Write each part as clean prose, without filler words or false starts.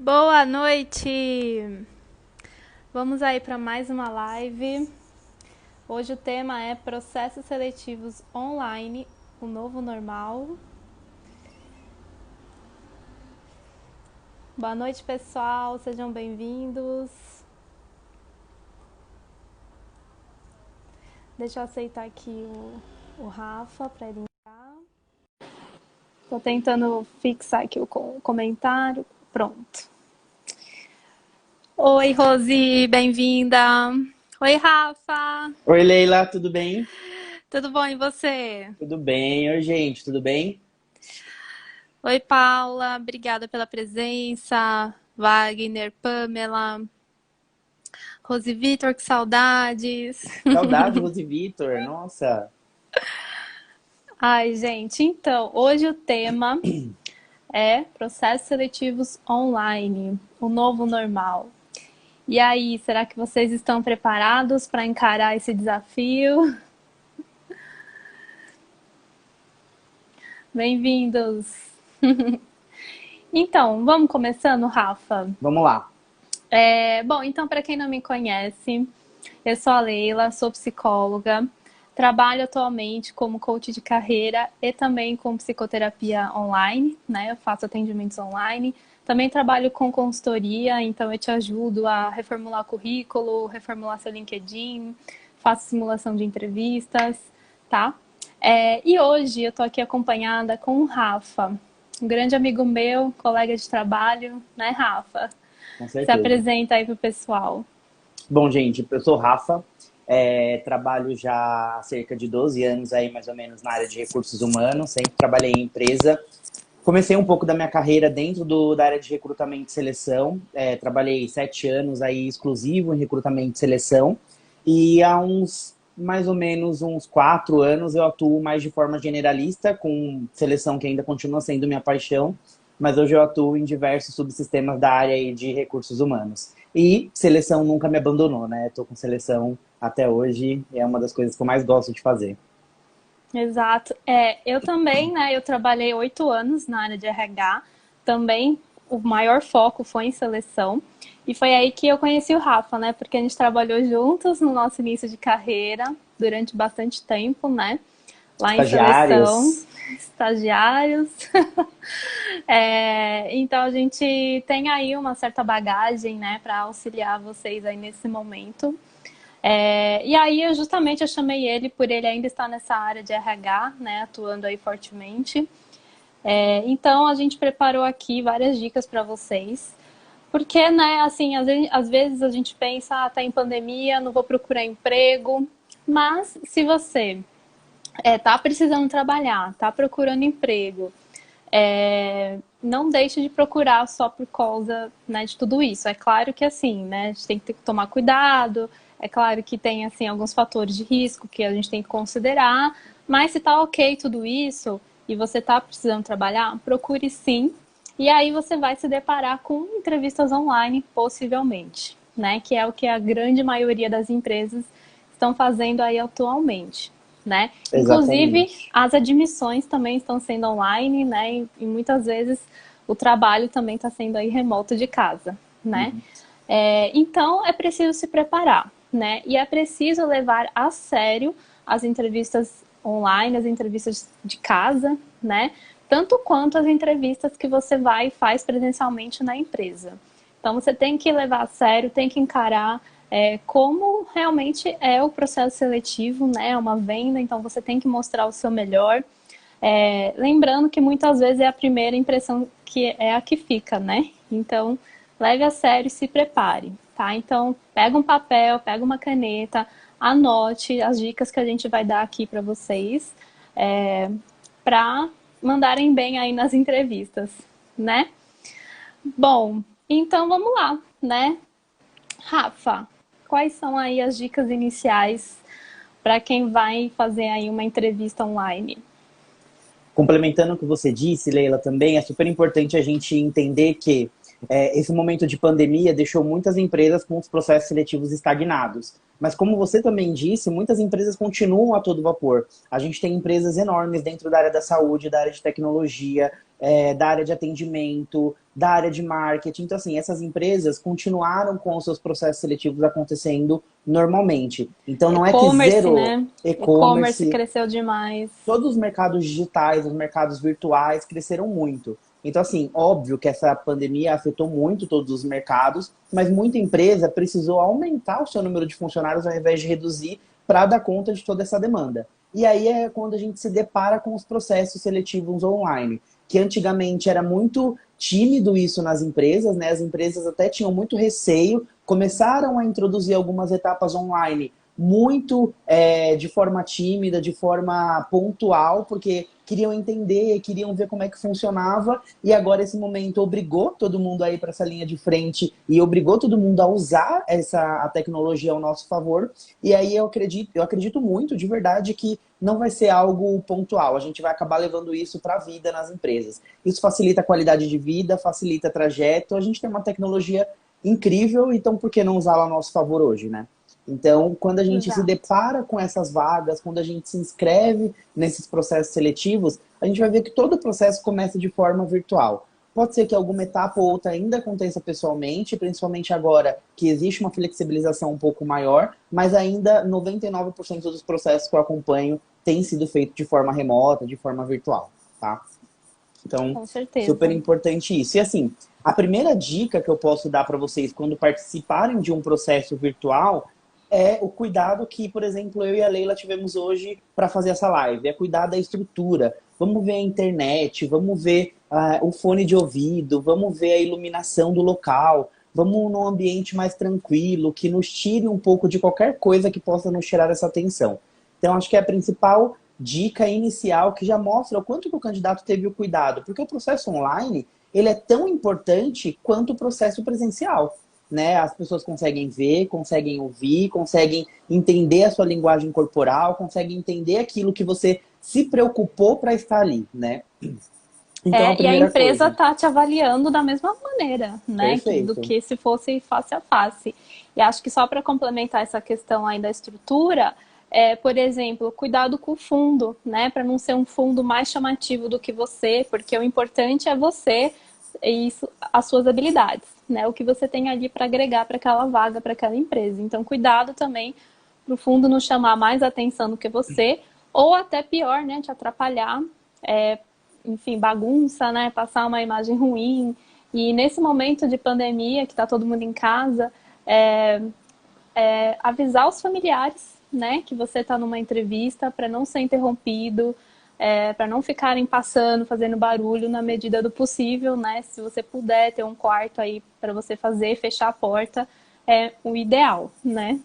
Boa noite! Vamos aí para mais uma live. Hoje o tema é processos seletivos online, o novo normal. Boa noite, pessoal, sejam bem-vindos. Deixa eu aceitar aqui o Rafa para ele entrar. Estou tentando fixar aqui o comentário. Pronto. Oi, Rose, bem-vinda. Oi, Rafa. Oi, Leila, tudo bem? Tudo bom e você? Tudo bem. Oi, gente, tudo bem? Oi, Paula, obrigada pela presença. Wagner, Pamela, Rose Vitor, que saudades. Saudade, Rose Vitor. Nossa, Ai, gente, então, hoje o tema é processos seletivos online, o novo normal. E aí, será que vocês estão preparados para encarar esse desafio? Bem-vindos! Então, vamos começando, Rafa? vamos lá. Bom, então, para quem não me conhece, eu sou a Leila, sou psicóloga, trabalho atualmente como coach de carreira e também com psicoterapia online, né? Eu faço atendimentos online. Também trabalho com consultoria, então eu te ajudo a reformular currículo, reformular seu LinkedIn, faço simulação de entrevistas, tá? E hoje eu tô aqui acompanhada com o Rafa, um grande amigo meu, colega de trabalho, né, Rafa? Com Se certeza. apresenta aí pro pessoal. Bom, gente, eu sou Rafa, trabalho já há cerca de 12 anos aí, mais ou menos, na área de recursos humanos, sempre trabalhei em empresa. Comecei um pouco da minha carreira dentro da área de recrutamento e seleção, trabalhei 7 anos aí exclusivo em recrutamento e seleção, e há mais ou menos uns 4 anos eu atuo mais de forma generalista, com seleção que ainda continua sendo minha paixão, mas hoje eu atuo em diversos subsistemas da área aí de recursos humanos. E seleção nunca me abandonou, né? Estou com seleção até hoje e é uma das coisas que eu mais gosto de fazer. Exato. Eu também, né? Eu trabalhei 8 anos na área de RH. Também o maior foco foi em seleção. E foi aí que eu conheci o Rafa, né? Porque a gente trabalhou juntos no nosso início de carreira durante bastante tempo, né? Lá em seleção, Estagiários. estagiários. Então a gente tem aí uma certa bagagem, né, para auxiliar vocês aí nesse momento. E aí, eu chamei ele por ele ainda estar nessa área de RH, né, atuando aí fortemente. Então, a gente preparou aqui várias dicas para vocês. Porque, né, assim, às vezes a gente pensa, tá em pandemia, não vou procurar emprego. Mas, se você tá precisando trabalhar, tá procurando emprego, não deixe de procurar só por causa, né, de tudo isso. É claro que assim, né, a gente tem que tomar cuidado, é claro que tem assim alguns fatores de risco que a gente tem que considerar, mas se tá ok tudo isso e você tá precisando trabalhar, procure sim. E aí você vai se deparar com entrevistas online, possivelmente, né, que é o que a grande maioria das empresas estão fazendo aí atualmente, né? Inclusive, Exatamente. as admissões também estão sendo online, né? E muitas vezes o trabalho também está sendo aí remoto de casa, né? Uhum. Então, é preciso se preparar, né? E é preciso levar a sério as entrevistas online, as entrevistas de casa, né? Tanto quanto as entrevistas que você vai e faz presencialmente na empresa. Então, você tem que levar a sério, tem que encarar como realmente é o processo seletivo, né? É uma venda, então você tem que mostrar o seu melhor. Lembrando que muitas vezes é a primeira impressão que é a que fica, né? Então, leve a sério e se prepare, tá? Então, pega um papel, pega uma caneta, anote as dicas que a gente vai dar aqui para vocês, para mandarem bem aí nas entrevistas, né? Bom, então vamos lá, né? Rafa, quais são aí as dicas iniciais para quem vai fazer aí uma entrevista online? Complementando o que você disse, Leila, também é super importante a gente entender que esse momento de pandemia deixou muitas empresas com os processos seletivos estagnados. Mas como você também disse, muitas empresas continuam a todo vapor. A gente tem empresas enormes dentro da área da saúde, da área de tecnologia, da área de atendimento, da área de marketing. Então, assim, essas empresas continuaram com os seus processos seletivos acontecendo normalmente. Então, não é que E-commerce, zerou né? E-commerce e-commerce, cresceu demais. todos os mercados digitais, os mercados virtuais cresceram muito. Então, assim, óbvio que essa pandemia afetou muito todos os mercados, mas muita empresa precisou aumentar o seu número de funcionários ao invés de reduzir para dar conta de toda essa demanda. E aí é quando a gente se depara com os processos seletivos online, que antigamente era muito tímido isso nas empresas, né? As empresas até tinham muito receio, começaram a introduzir algumas etapas online muito de forma tímida, de forma pontual, porque queriam entender, queriam ver como é que funcionava, e agora esse momento obrigou todo mundo a ir para essa linha de frente e obrigou todo mundo a usar a tecnologia ao nosso favor. E aí eu acredito muito, de verdade, que não vai ser algo pontual. A gente vai acabar levando isso para a vida nas empresas. Isso facilita a qualidade de vida, facilita o trajeto. A gente tem uma tecnologia incrível, então por que não usá-la a nosso favor hoje, né? Então, quando a gente se Exato. depara com essas vagas, quando a gente se inscreve nesses processos seletivos, a gente vai ver que todo o processo começa de forma virtual. Pode ser que alguma etapa ou outra ainda aconteça pessoalmente, principalmente agora que existe uma flexibilização um pouco maior, mas ainda 99% dos processos que eu acompanho têm sido feitos de forma remota, de forma virtual, tá? Então, Com super certeza. importante isso. E assim, a primeira dica que eu posso dar para vocês quando participarem de um processo virtual é o cuidado que, por exemplo, eu e a Leila tivemos hoje para fazer essa live. É cuidar da estrutura. Vamos ver a internet, vamos ver o fone de ouvido, vamos ver a iluminação do local, vamos num ambiente mais tranquilo, que nos tire um pouco de qualquer coisa que possa nos tirar essa atenção. Então, acho que é a principal dica inicial que já mostra o quanto que o candidato teve o cuidado. Porque o processo online, ele é tão importante quanto o processo presencial. Né? As pessoas conseguem ver, conseguem ouvir, conseguem entender a sua linguagem corporal, conseguem entender aquilo que você se preocupou para estar ali, né? Então, a E a primeira empresa coisa. está te avaliando da mesma maneira, né? Do Perfeito. que se fosse face a face. E acho que só para complementar essa questão aí da estrutura, por exemplo, cuidado com o fundo, né? Para não ser um fundo mais chamativo do que você, porque o importante é você e isso, as suas habilidades, né? O que você tem ali para agregar para aquela vaga, para aquela empresa. Então, cuidado também para o fundo não chamar mais atenção do que você, ou até pior, né? Te atrapalhar. É, enfim, bagunça, né? Passar uma imagem ruim. E nesse momento de pandemia, que está todo mundo em casa, avisar os familiares, né? Que você está numa entrevista para não ser interrompido, para não ficarem passando, fazendo barulho na medida do possível, né? Se você puder ter um quarto aí para você fazer, fechar a porta, é o ideal, né?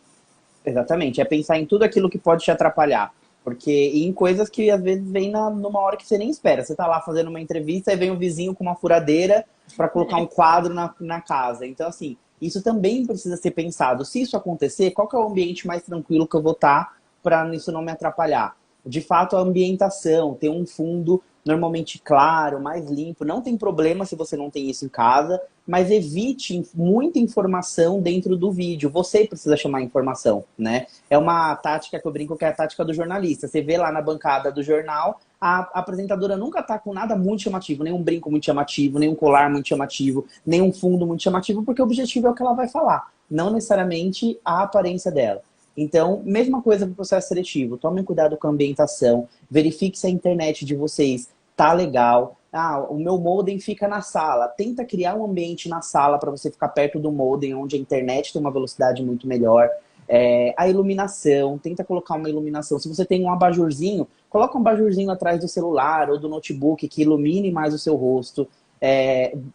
Exatamente. É pensar em tudo aquilo que pode te atrapalhar. Porque em coisas que às vezes vem numa hora que você nem espera. Você tá lá fazendo uma entrevista e vem um vizinho com uma furadeira para colocar um quadro na casa. Então, assim, isso também precisa ser pensado. Se isso acontecer, qual que é o ambiente mais tranquilo que eu vou estar para isso não me atrapalhar? De fato, a ambientação, ter um fundo normalmente claro, mais limpo. Não tem problema se você não tem isso em casa, mas evite muita informação dentro do vídeo. Você precisa chamar informação, né? É uma tática que eu brinco que é a tática do jornalista. Você vê lá na bancada do jornal, a apresentadora nunca tá com nada muito chamativo, nenhum brinco muito chamativo, nenhum colar muito chamativo, nenhum fundo muito chamativo, porque o objetivo é o que ela vai falar, não necessariamente a aparência dela. Então, mesma coisa para o processo seletivo. Tomem cuidado com a ambientação, verifique se a internet de vocês tá legal. Ah, o meu modem fica na sala. Tenta criar um ambiente na sala para você ficar perto do modem, onde a internet tem uma velocidade muito melhor. A iluminação, tenta colocar uma iluminação. Se você tem um abajurzinho, coloca um abajurzinho atrás do celular ou do notebook que ilumine mais o seu rosto.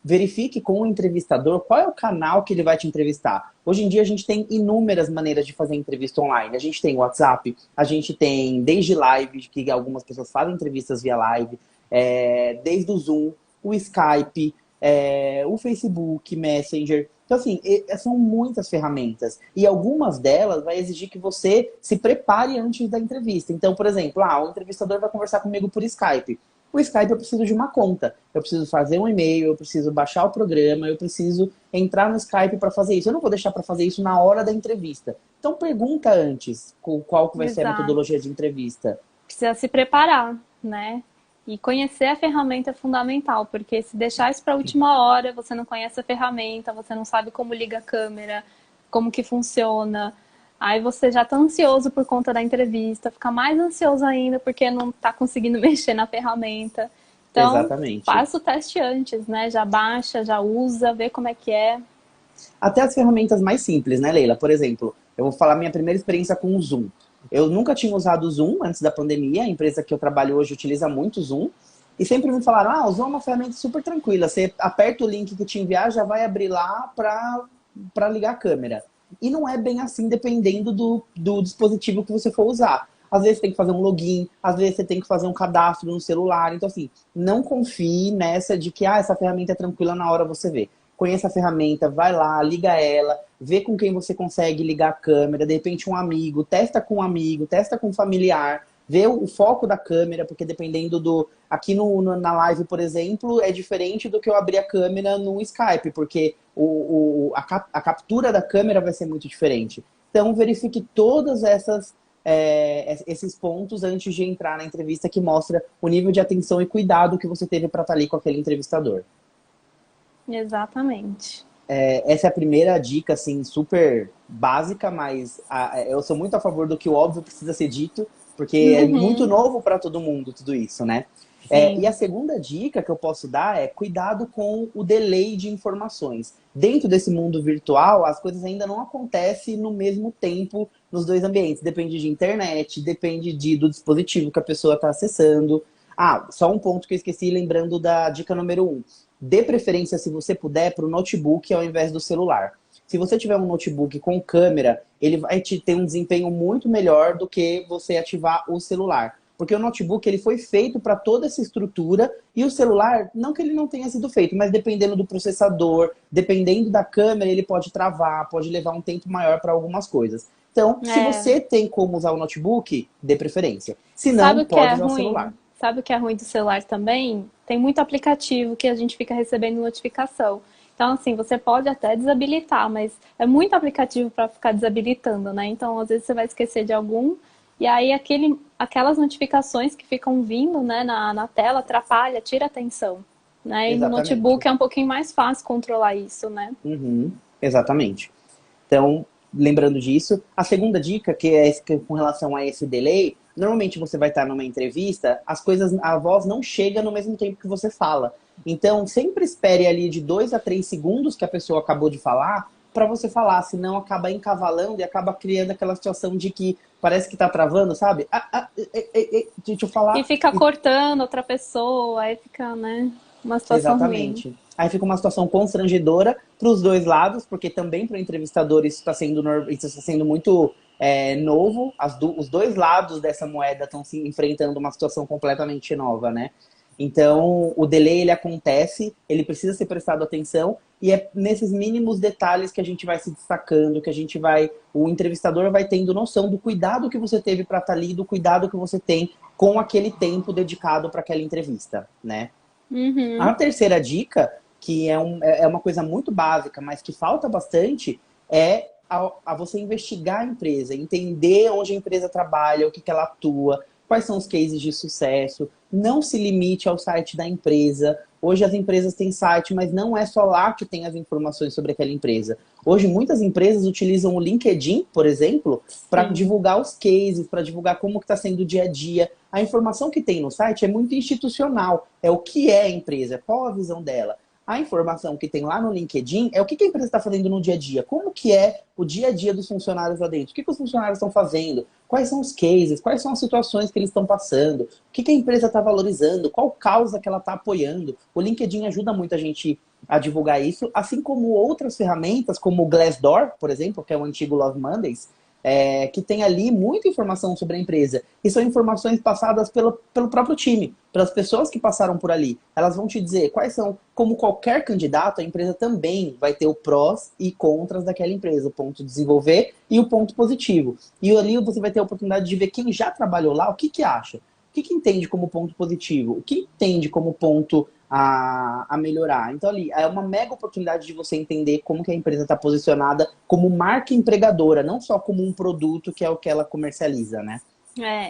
Verifique com o entrevistador qual é o canal que ele vai te entrevistar. Hoje em dia a gente tem inúmeras maneiras de fazer entrevista online. A gente tem WhatsApp, a gente tem desde live, que algumas pessoas fazem entrevistas via live, desde o Zoom, o Skype, o Facebook, Messenger. Então, assim, são muitas ferramentas. E algumas delas vai exigir que você se prepare antes da entrevista. Então, por exemplo, o entrevistador vai conversar comigo por Skype. O Skype eu preciso de uma conta. Eu preciso fazer um e-mail, eu preciso baixar o programa, eu preciso entrar no Skype para fazer isso. Eu não vou deixar para fazer isso na hora da entrevista. Então pergunta antes qual que vai ser a Exato. metodologia de entrevista. Precisa se preparar, né? E conhecer a ferramenta é fundamental, porque se deixar isso para a última hora, você não conhece a ferramenta, você não sabe como liga a câmera, como que funciona. Aí você já está ansioso por conta da entrevista, fica mais ansioso ainda porque não está conseguindo mexer na ferramenta. Então, Exatamente. faça o teste antes, né? Já baixa, já usa, vê como é que é. Até as ferramentas mais simples, né, Leila? Por exemplo, eu vou falar minha primeira experiência com o Zoom. Eu nunca tinha usado o Zoom antes da pandemia. A empresa que eu trabalho hoje utiliza muito o Zoom. E sempre me falaram, o Zoom é uma ferramenta super tranquila. Você aperta o link que te enviar, já vai abrir lá para ligar a câmera. E não é bem assim, dependendo do dispositivo que você for usar. Às vezes você tem que fazer um login, às vezes você tem que fazer um cadastro no celular. Então, assim, não confie nessa de que essa ferramenta é tranquila na hora você vê. Conheça a ferramenta, vai lá, liga ela, vê com quem você consegue ligar a câmera, de repente um amigo, testa com um amigo, testa com um familiar, vê o foco da câmera, porque dependendo do... Aqui na live, por exemplo, é diferente do que eu abrir a câmera no Skype, porque a captura da câmera vai ser muito diferente. Então, verifique todas esses pontos antes de entrar na entrevista, que mostra o nível de atenção e cuidado que você teve para estar ali com aquele entrevistador. Exatamente. Essa é a primeira dica, assim, super básica, mas eu sou muito a favor do que o óbvio precisa ser dito, porque é muito Uhum, novo para todo mundo tudo isso, né? E a sim. segunda dica que eu posso dar é cuidado com o delay de informações. Dentro desse mundo virtual, as coisas ainda não acontecem no mesmo tempo nos dois ambientes. Depende de internet, depende do dispositivo que a pessoa está acessando. Só um ponto que eu esqueci, lembrando da dica número 1. Dê preferência, se você puder, para o notebook ao invés do celular. Se você tiver um notebook com câmera, ele vai ter um desempenho muito melhor do que você ativar o celular. Porque o notebook ele foi feito para toda essa estrutura e o celular, não que ele não tenha sido feito, mas dependendo do processador, dependendo da câmera, ele pode travar, pode levar um tempo maior para algumas coisas. Então, se É. você tem como usar o notebook, dê preferência. Se Sabe não, o que é pode usar o celular. ruim? Sabe o que é ruim do celular também? Tem muito aplicativo que a gente fica recebendo notificação. Então, assim, você pode até desabilitar, mas é muito aplicativo para ficar desabilitando, né? Então, às vezes você vai esquecer de algum, e aí aquelas notificações que ficam vindo, né, na tela atrapalha, tira a atenção, né? E no Exatamente. notebook é um pouquinho mais fácil controlar isso, né? Uhum, exatamente. Então, lembrando disso, a segunda dica, que é com relação a esse delay, normalmente você vai estar numa entrevista, a voz não chega no mesmo tempo que você fala. Então, sempre espere ali de 2 a 3 segundos que a pessoa acabou de falar para você falar, senão acaba encavalando e acaba criando aquela situação de que parece que tá travando, sabe? Deixa eu E falar. fica cortando outra pessoa, aí fica, né, uma situação ruim. Exatamente. Aí fica uma situação constrangedora para os dois lados, porque também para o entrevistador isso está sendo muito novo. Os dois lados dessa moeda estão se enfrentando uma situação completamente nova, né? Então, o delay ele acontece, ele precisa ser prestado atenção e é nesses mínimos detalhes que a gente vai se destacando, o entrevistador vai tendo noção do cuidado que você teve para estar ali, do cuidado que você tem com aquele tempo dedicado para aquela entrevista, né? A Uhum. terceira dica, que é uma coisa muito básica, mas que falta bastante, é a você investigar a empresa, entender onde a empresa trabalha, o que ela atua, quais são os cases de sucesso. Não se limite ao site da empresa. Hoje as empresas têm site, mas não é só lá que tem as informações sobre aquela empresa. Hoje muitas empresas utilizam o LinkedIn, por exemplo, para Sim. divulgar os cases, para divulgar como está sendo o dia a dia. A informação que tem no site é muito institucional. É o que é a empresa, qual a visão dela. A informação que tem lá no LinkedIn é o que a empresa está fazendo no dia a dia. Como que é o dia a dia dos funcionários lá dentro? O que os funcionários estão fazendo? Quais são os cases? Quais são as situações que eles estão passando? O que a empresa está valorizando? Qual causa que ela está apoiando? O LinkedIn ajuda muito a gente a divulgar isso, assim como outras ferramentas, como o Glassdoor, por exemplo, que é o antigo Love Mondays, que tem ali muita informação sobre a empresa. E são informações passadas pelo próprio time, pelas pessoas que passaram por ali. Elas vão te dizer quais são, como qualquer candidato, a empresa também vai ter o prós e contras daquela empresa, o ponto de desenvolver e o ponto positivo. E ali você vai ter a oportunidade de ver quem já trabalhou lá, o que acha. O que entende como ponto positivo? O que entende como ponto a melhorar? Então, ali, é uma mega oportunidade de você entender como que a empresa está posicionada como marca empregadora, não só como um produto que é o que ela comercializa, né?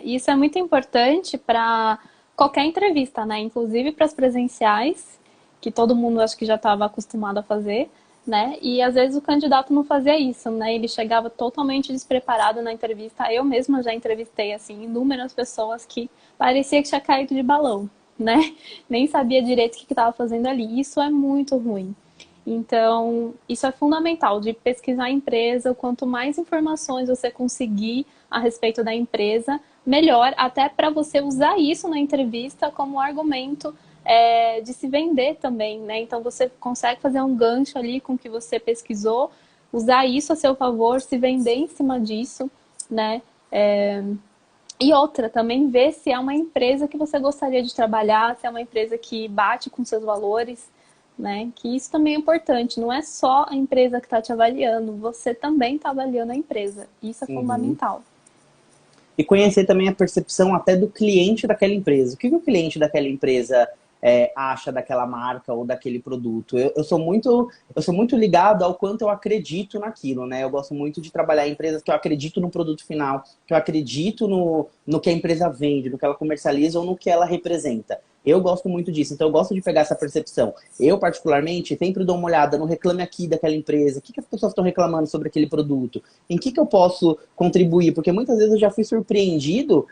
Isso é muito importante para qualquer entrevista, né? Inclusive para as presenciais, que todo mundo acho que já estava acostumado a fazer, né? E às vezes o candidato não fazia isso, né? Ele chegava totalmente despreparado na entrevista. Eu mesma já entrevistei assim inúmeras pessoas que parecia que tinha caído de balão, né? Nem sabia direito o que estava fazendo ali. Isso é muito ruim. Então, isso é fundamental de pesquisar a empresa. Quanto mais informações você conseguir a respeito da empresa, melhor, até para você usar isso na entrevista como argumento de se vender também, né? Então você consegue fazer um gancho ali com o que você pesquisou, usar isso a seu favor, se vender em cima disso, né? E outra, também ver se é uma empresa que você gostaria de trabalhar, se é uma empresa que bate com seus valores, né? Que isso também é importante. Não é só a empresa que está te avaliando, você também está avaliando a empresa. Isso é Uhum. fundamental. E conhecer também a percepção até do cliente daquela empresa. O que o cliente daquela empresa acha daquela marca ou daquele produto? Eu sou muito ligado ao quanto eu acredito naquilo, né? Eu gosto muito de trabalhar em empresas que eu acredito no produto final, que eu acredito no que a empresa vende, no que ela comercializa ou no que ela representa. Eu gosto muito disso, então eu gosto de pegar essa percepção. Eu, particularmente, sempre dou uma olhada no Reclame Aqui daquela empresa. O que as pessoas estão reclamando sobre aquele produto? Em que eu posso contribuir? Porque muitas vezes eu já fui surpreendido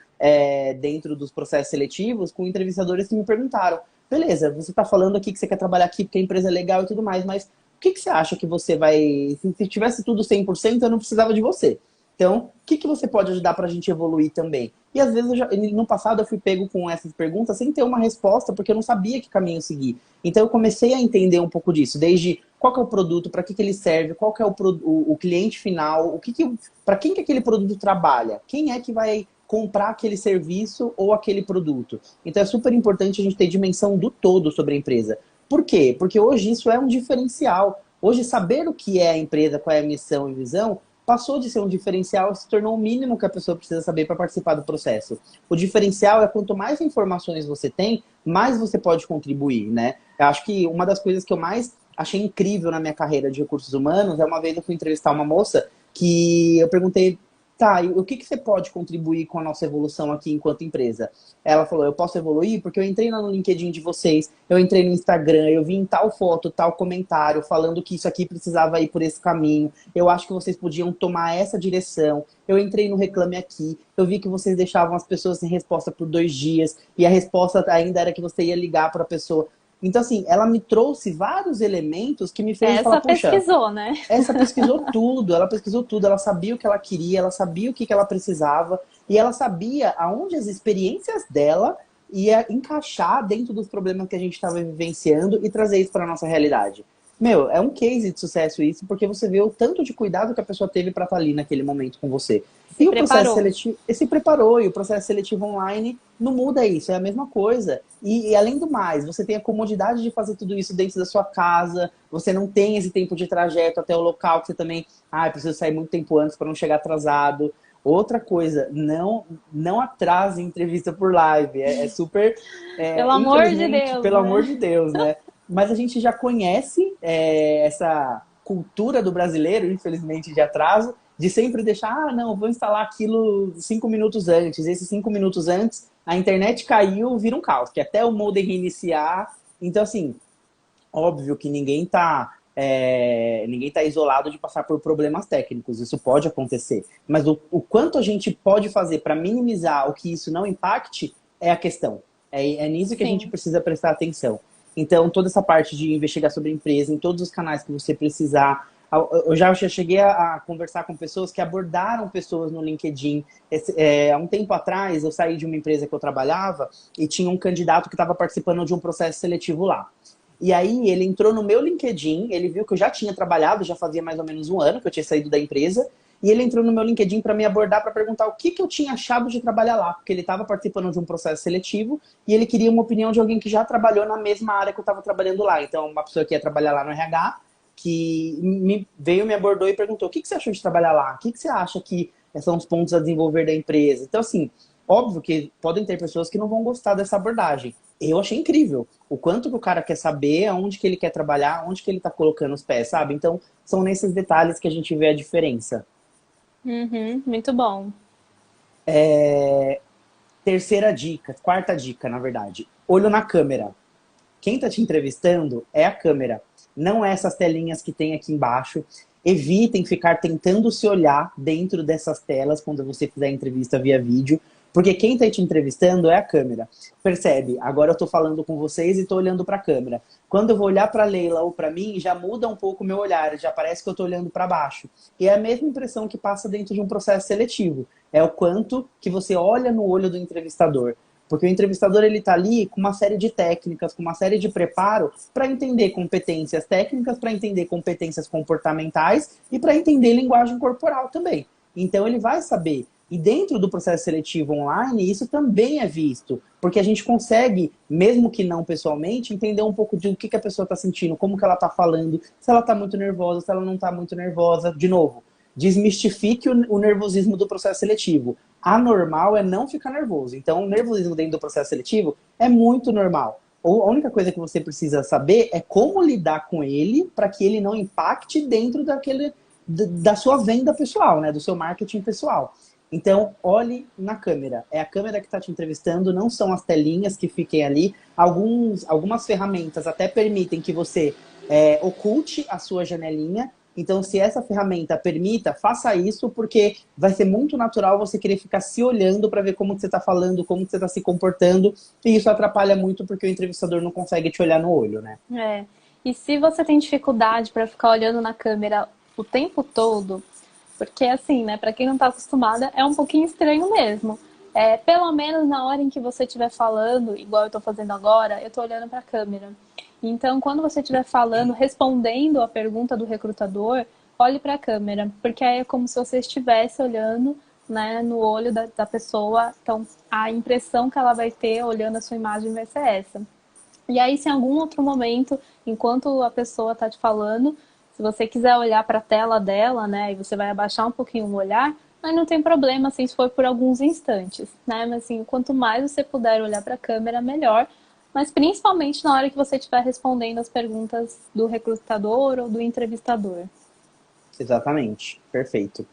dentro dos processos seletivos com entrevistadores que me perguntaram: beleza, você está falando aqui que você quer trabalhar aqui porque a empresa é legal e tudo mais, mas o que você acha que você vai... Se tivesse tudo 100%, eu não precisava de você. Então, o que você pode ajudar para a gente evoluir também? E às vezes, no passado, eu fui pego com essas perguntas sem ter uma resposta, porque eu não sabia que caminho seguir. Então, eu comecei a entender um pouco disso, desde qual que é o produto, para que ele serve, qual que é o cliente final, para quem que aquele produto trabalha, quem é que vai comprar aquele serviço ou aquele produto. Então, é super importante a gente ter dimensão do todo sobre a empresa. Por quê? Porque hoje isso é um diferencial. Hoje, saber o que é a empresa, qual é a missão e visão, passou de ser um diferencial e se tornou o mínimo que a pessoa precisa saber para participar do processo. O diferencial é quanto mais informações você tem, mais você pode contribuir, né? Eu acho que uma das coisas que eu mais achei incrível na minha carreira de recursos humanos é uma vez eu fui entrevistar uma moça que eu perguntei: tá, e o que você pode contribuir com a nossa evolução aqui enquanto empresa? Ela falou: eu posso evoluir porque eu entrei lá no LinkedIn de vocês, eu entrei no Instagram, eu vi em tal foto, tal comentário, falando que isso aqui precisava ir por esse caminho, eu acho que vocês podiam tomar essa direção, eu entrei no Reclame Aqui, eu vi que vocês deixavam as pessoas sem resposta por 2 dias, e a resposta ainda era que você ia ligar para a pessoa. Então, assim, ela me trouxe vários elementos que me fez falar: Essa puxa, pesquisou, né? essa ela pesquisou tudo, ela sabia o que ela queria, ela sabia o que ela precisava, e ela sabia aonde as experiências dela ia encaixar dentro dos problemas que a gente estava vivenciando e trazer isso para a nossa realidade. Meu, é um case de sucesso isso, porque você vê o tanto de cuidado que a pessoa teve para estar ali naquele momento com você. Se E o processo preparou. seletivo, se preparou, e o processo seletivo online não muda isso, é a mesma coisa. E além do mais, você tem a comodidade de fazer tudo isso dentro da sua casa, você não tem esse tempo de trajeto até o local que você também, preciso sair muito tempo antes para não chegar atrasado. Outra coisa, não atrase entrevista por live, é super, Pelo amor de infelizmente, Deus, pelo amor né? de Deus, né? Mas a gente já conhece essa cultura do brasileiro, infelizmente, de atraso, de sempre deixar: não, vou instalar aquilo 5 minutos antes. Esses 5 minutos antes, a internet caiu, vira um caos, que até o modem reiniciar. Então, assim, óbvio que ninguém tá isolado de passar por problemas técnicos, isso pode acontecer. Mas o quanto a gente pode fazer para minimizar o que isso não impacte é a questão. É nisso que a gente Sim. precisa prestar atenção. Então, toda essa parte de investigar sobre a empresa, em todos os canais que você precisar. Eu já cheguei a conversar com pessoas que abordaram pessoas no LinkedIn. Há um tempo atrás, eu saí de uma empresa que eu trabalhava e tinha um candidato que estava participando de um processo seletivo lá. E aí ele entrou no meu LinkedIn, ele viu que eu já tinha trabalhado, já fazia mais ou menos um ano que eu tinha saído da empresa, e ele entrou no meu LinkedIn para me abordar, para perguntar o que eu tinha achado de trabalhar lá, porque ele estava participando de um processo seletivo e ele queria uma opinião de alguém que já trabalhou na mesma área que eu estava trabalhando lá. Então, uma pessoa que ia trabalhar lá no RH, que me abordou e perguntou: o que você achou de trabalhar lá? O que você acha que são os pontos a desenvolver da empresa? Então, assim, óbvio que podem ter pessoas que não vão gostar dessa abordagem. Eu achei incrível o quanto que o cara quer saber, aonde que ele quer trabalhar, onde que ele tá colocando os pés, sabe? Então, são nesses detalhes que a gente vê a diferença. Uhum, muito bom. Terceira dica, quarta dica, na verdade. Olho na câmera. Quem está te entrevistando é a câmera. Não é essas telinhas que tem aqui embaixo. Evitem ficar tentando se olhar dentro dessas telas quando você fizer a entrevista via vídeo, porque quem está te entrevistando é a câmera. Percebe? Agora eu estou falando com vocês e estou olhando para a câmera. Quando eu vou olhar para a Leila ou para mim, já muda um pouco o meu olhar, já parece que eu estou olhando para baixo. E é a mesma impressão que passa dentro de um processo seletivo. É o quanto que você olha no olho do entrevistador. Porque o entrevistador ele está ali com uma série de técnicas, com uma série de preparo para entender competências técnicas, para entender competências comportamentais e para entender linguagem corporal também. Então ele vai saber. E dentro do processo seletivo online, isso também é visto. Porque a gente consegue, mesmo que não pessoalmente, entender um pouco de o que a pessoa está sentindo, como que ela está falando, se ela está muito nervosa, se ela não está muito nervosa. De novo, desmistifique o nervosismo do processo seletivo. Anormal é não ficar nervoso. Então, o nervosismo dentro do processo seletivo é muito normal. A única coisa que você precisa saber é como lidar com ele para que ele não impacte dentro da sua venda pessoal, né? Do seu marketing pessoal. Então, olhe na câmera. É a câmera que está te entrevistando, não são as telinhas que fiquem ali. Algumas ferramentas até permitem que você oculte a sua janelinha. Então, se essa ferramenta permita, faça isso, porque vai ser muito natural você querer ficar se olhando para ver como que você está falando, como que você está se comportando, e isso atrapalha muito porque o entrevistador não consegue te olhar no olho, né? É. E se você tem dificuldade para ficar olhando na câmera o tempo todo, porque assim, né, para quem não está acostumada, é um pouquinho estranho mesmo. Pelo menos na hora em que você estiver falando, igual eu estou fazendo agora, eu estou olhando para a câmera. Então, quando você estiver falando, respondendo a pergunta do recrutador, olhe para a câmera, porque aí é como se você estivesse olhando, né, no olho da pessoa. Então, a impressão que ela vai ter olhando a sua imagem vai ser essa. E aí, se em algum outro momento, enquanto a pessoa está te falando, se você quiser olhar para a tela dela, né, e você vai abaixar um pouquinho o olhar, mas não tem problema, assim, se for por alguns instantes, né? Mas assim, quanto mais você puder olhar para a câmera, melhor. Mas principalmente na hora que você estiver respondendo as perguntas do recrutador ou do entrevistador. Exatamente, perfeito.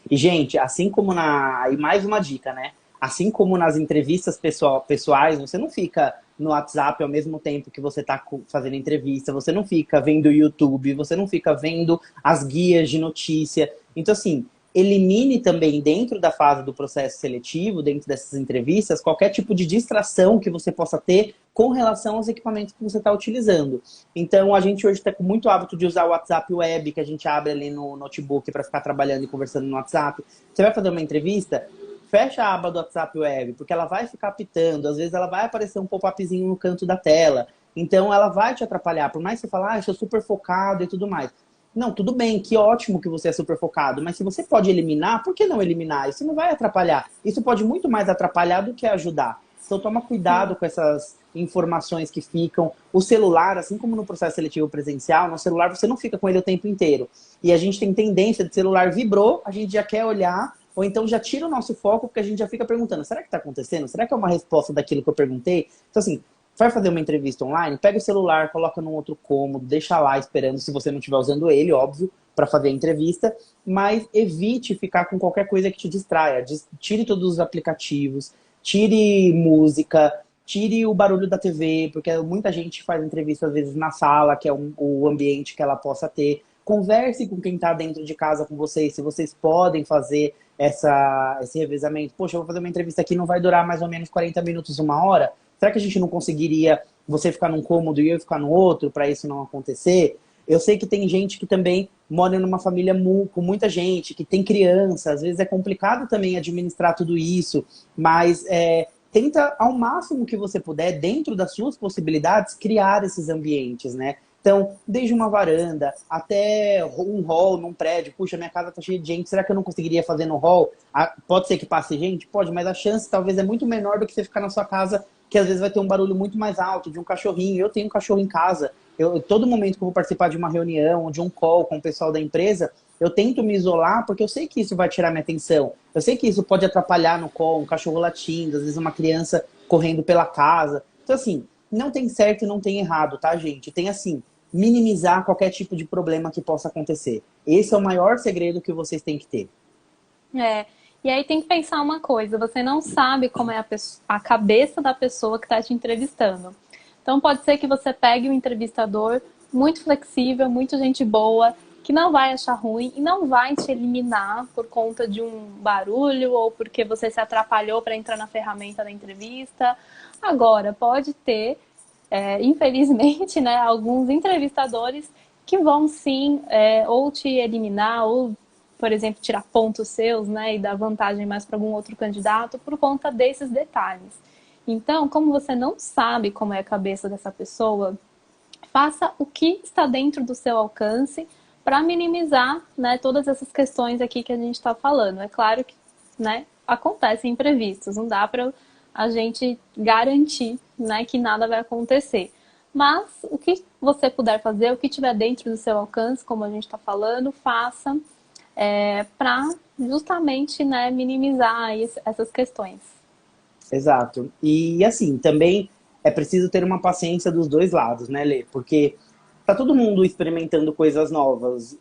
E, gente, assim como e mais uma dica, né? Assim como nas entrevistas pessoais, você não fica no WhatsApp ao mesmo tempo que você está fazendo entrevista, você não fica vendo o YouTube, você não fica vendo as guias de notícia. Então, assim, elimine também dentro da fase do processo seletivo, dentro dessas entrevistas, qualquer tipo de distração que você possa ter com relação aos equipamentos que você está utilizando. Então, a gente hoje está com muito hábito de usar o WhatsApp Web, que a gente abre ali no notebook para ficar trabalhando e conversando no WhatsApp. Você vai fazer uma entrevista, fecha a aba do WhatsApp Web, porque ela vai ficar apitando, às vezes ela vai aparecer um pop-upzinho no canto da tela. Então, ela vai te atrapalhar. Por mais que você fale, eu sou super focado e tudo mais. Não, tudo bem, que ótimo que você é super focado, mas se você pode eliminar, por que não eliminar? Isso não vai atrapalhar. Isso pode muito mais atrapalhar do que ajudar. Então toma cuidado com essas informações que ficam. O celular, assim como no processo seletivo presencial, no celular você não fica com ele o tempo inteiro. E a gente tem tendência de celular vibrou, a gente já quer olhar, ou então já tira o nosso foco, porque a gente já fica perguntando, será que está acontecendo? Será que é uma resposta daquilo que eu perguntei? Então assim, vai fazer uma entrevista online, pega o celular, coloca num outro cômodo, deixa lá esperando, se você não estiver usando ele, óbvio, para fazer a entrevista, mas evite ficar com qualquer coisa que te distraia. Tire todos os aplicativos, tire música, tire o barulho da TV, porque muita gente faz entrevista às vezes na sala, que é o ambiente que ela possa ter. Converse com quem está dentro de casa com vocês, se vocês podem fazer esse revezamento. Poxa, eu vou fazer uma entrevista aqui, não vai durar mais ou menos 40 minutos, uma hora. Será que a gente não conseguiria você ficar num cômodo e eu ficar no outro para isso não acontecer? Eu sei que tem gente que também mora numa família com muita gente, que tem criança, às vezes é complicado também administrar tudo isso, mas tenta ao máximo que você puder, dentro das suas possibilidades, criar esses ambientes, né? Então, desde uma varanda até um hall num prédio. Puxa, minha casa tá cheia de gente, será que eu não conseguiria fazer no hall? Pode ser que passe gente? Pode, mas a chance talvez é muito menor do que você ficar na sua casa, que às vezes vai ter um barulho muito mais alto, de um cachorrinho. Eu tenho um cachorro em casa. Todo momento que eu vou participar de uma reunião, de um call com o pessoal da empresa, eu tento me isolar, porque eu sei que isso vai tirar minha atenção. Eu sei que isso pode atrapalhar no call, um cachorro latindo, às vezes uma criança correndo pela casa. Então, assim, não tem certo e não tem errado, tá, gente? Tem, assim, minimizar qualquer tipo de problema que possa acontecer. Esse é o maior segredo que vocês têm que ter. E aí tem que pensar uma coisa, você não sabe como é a cabeça da pessoa que está te entrevistando. Então pode ser que você pegue um entrevistador muito flexível, muito gente boa, que não vai achar ruim e não vai te eliminar por conta de um barulho ou porque você se atrapalhou para entrar na ferramenta da entrevista. Agora, pode ter, infelizmente, né, alguns entrevistadores que vão sim ou te eliminar ou, por exemplo, tirar pontos seus, né, e dar vantagem mais para algum outro candidato por conta desses detalhes. Então, como você não sabe como é a cabeça dessa pessoa, faça o que está dentro do seu alcance para minimizar, né, todas essas questões aqui que a gente está falando. É claro que, né, acontecem imprevistos, não dá para a gente garantir, né, que nada vai acontecer. Mas o que você puder fazer, o que tiver dentro do seu alcance, como a gente está falando, faça para justamente, né, minimizar essas questões. Exato. E assim, também é preciso ter uma paciência dos dois lados, né, Lê? Porque tá todo mundo experimentando coisas novas.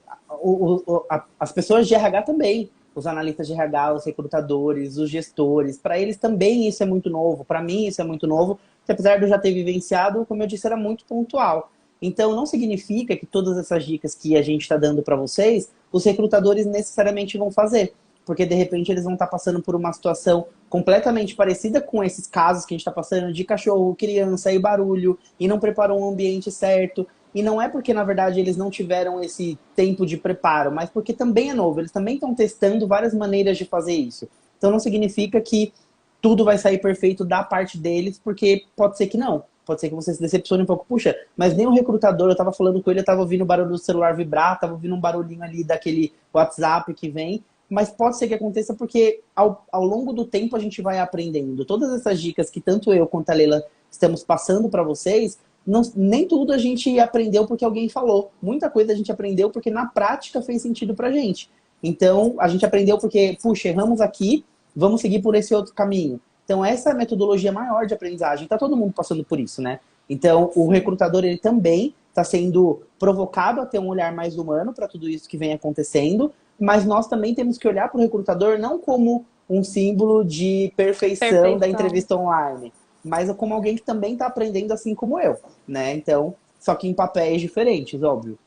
As pessoas de RH também. Os analistas de RH, os recrutadores, os gestores. Para eles também isso é muito novo. Para mim isso é muito novo. Que apesar de eu já ter vivenciado, como eu disse, era muito pontual. Então não significa que todas essas dicas que a gente está dando para vocês, os recrutadores necessariamente vão fazer. Porque de repente eles vão estar passando por uma situação completamente parecida com esses casos que a gente está passando de cachorro, criança e barulho, e não preparou um ambiente certo. E não é porque, na verdade, eles não tiveram esse tempo de preparo, mas porque também é novo. Eles também estão testando várias maneiras de fazer isso. Então não significa que tudo vai sair perfeito da parte deles, porque pode ser que não. Pode ser que você se decepcione um pouco. Puxa, mas nem o recrutador, eu tava falando com ele, eu tava ouvindo o barulho do celular vibrar, tava ouvindo um barulhinho ali daquele WhatsApp que vem. Mas pode ser que aconteça porque ao longo do tempo a gente vai aprendendo. Todas essas dicas que tanto eu quanto a Leila estamos passando para vocês, não, nem tudo a gente aprendeu porque alguém falou. Muita coisa a gente aprendeu porque na prática fez sentido pra gente. Então, a gente aprendeu porque, puxa, erramos aqui, vamos seguir por esse outro caminho. Então, essa é a metodologia maior de aprendizagem. Tá todo mundo passando por isso, né? Então, o recrutador, ele também está sendo provocado a ter um olhar mais humano para tudo isso que vem acontecendo, mas nós também temos que olhar para o recrutador não como um símbolo de perfeição da Perfeição. entrevista online, mas como alguém que também está aprendendo assim como eu, né? Então, só que em papéis diferentes, óbvio.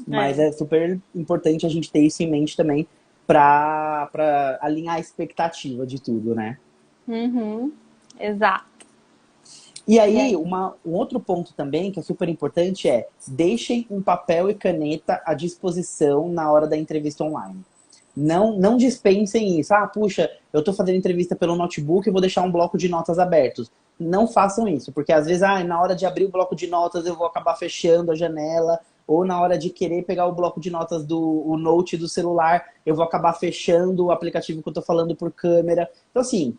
Mas É. é super importante a gente ter isso em mente também para alinhar a expectativa de tudo, né? Uhum. Exato. E E aí, aí? um outro ponto também que é super importante é deixem um papel e caneta à disposição na hora da entrevista online. Não dispensem isso. Ah, puxa, eu estou fazendo entrevista pelo notebook e vou deixar um bloco de notas abertos. Não façam isso, porque às vezes, na hora de abrir o bloco de notas eu vou acabar fechando a janela, ou na hora de querer pegar o bloco de notas o note do celular, eu vou acabar fechando o aplicativo que eu estou falando por câmera. Então, assim,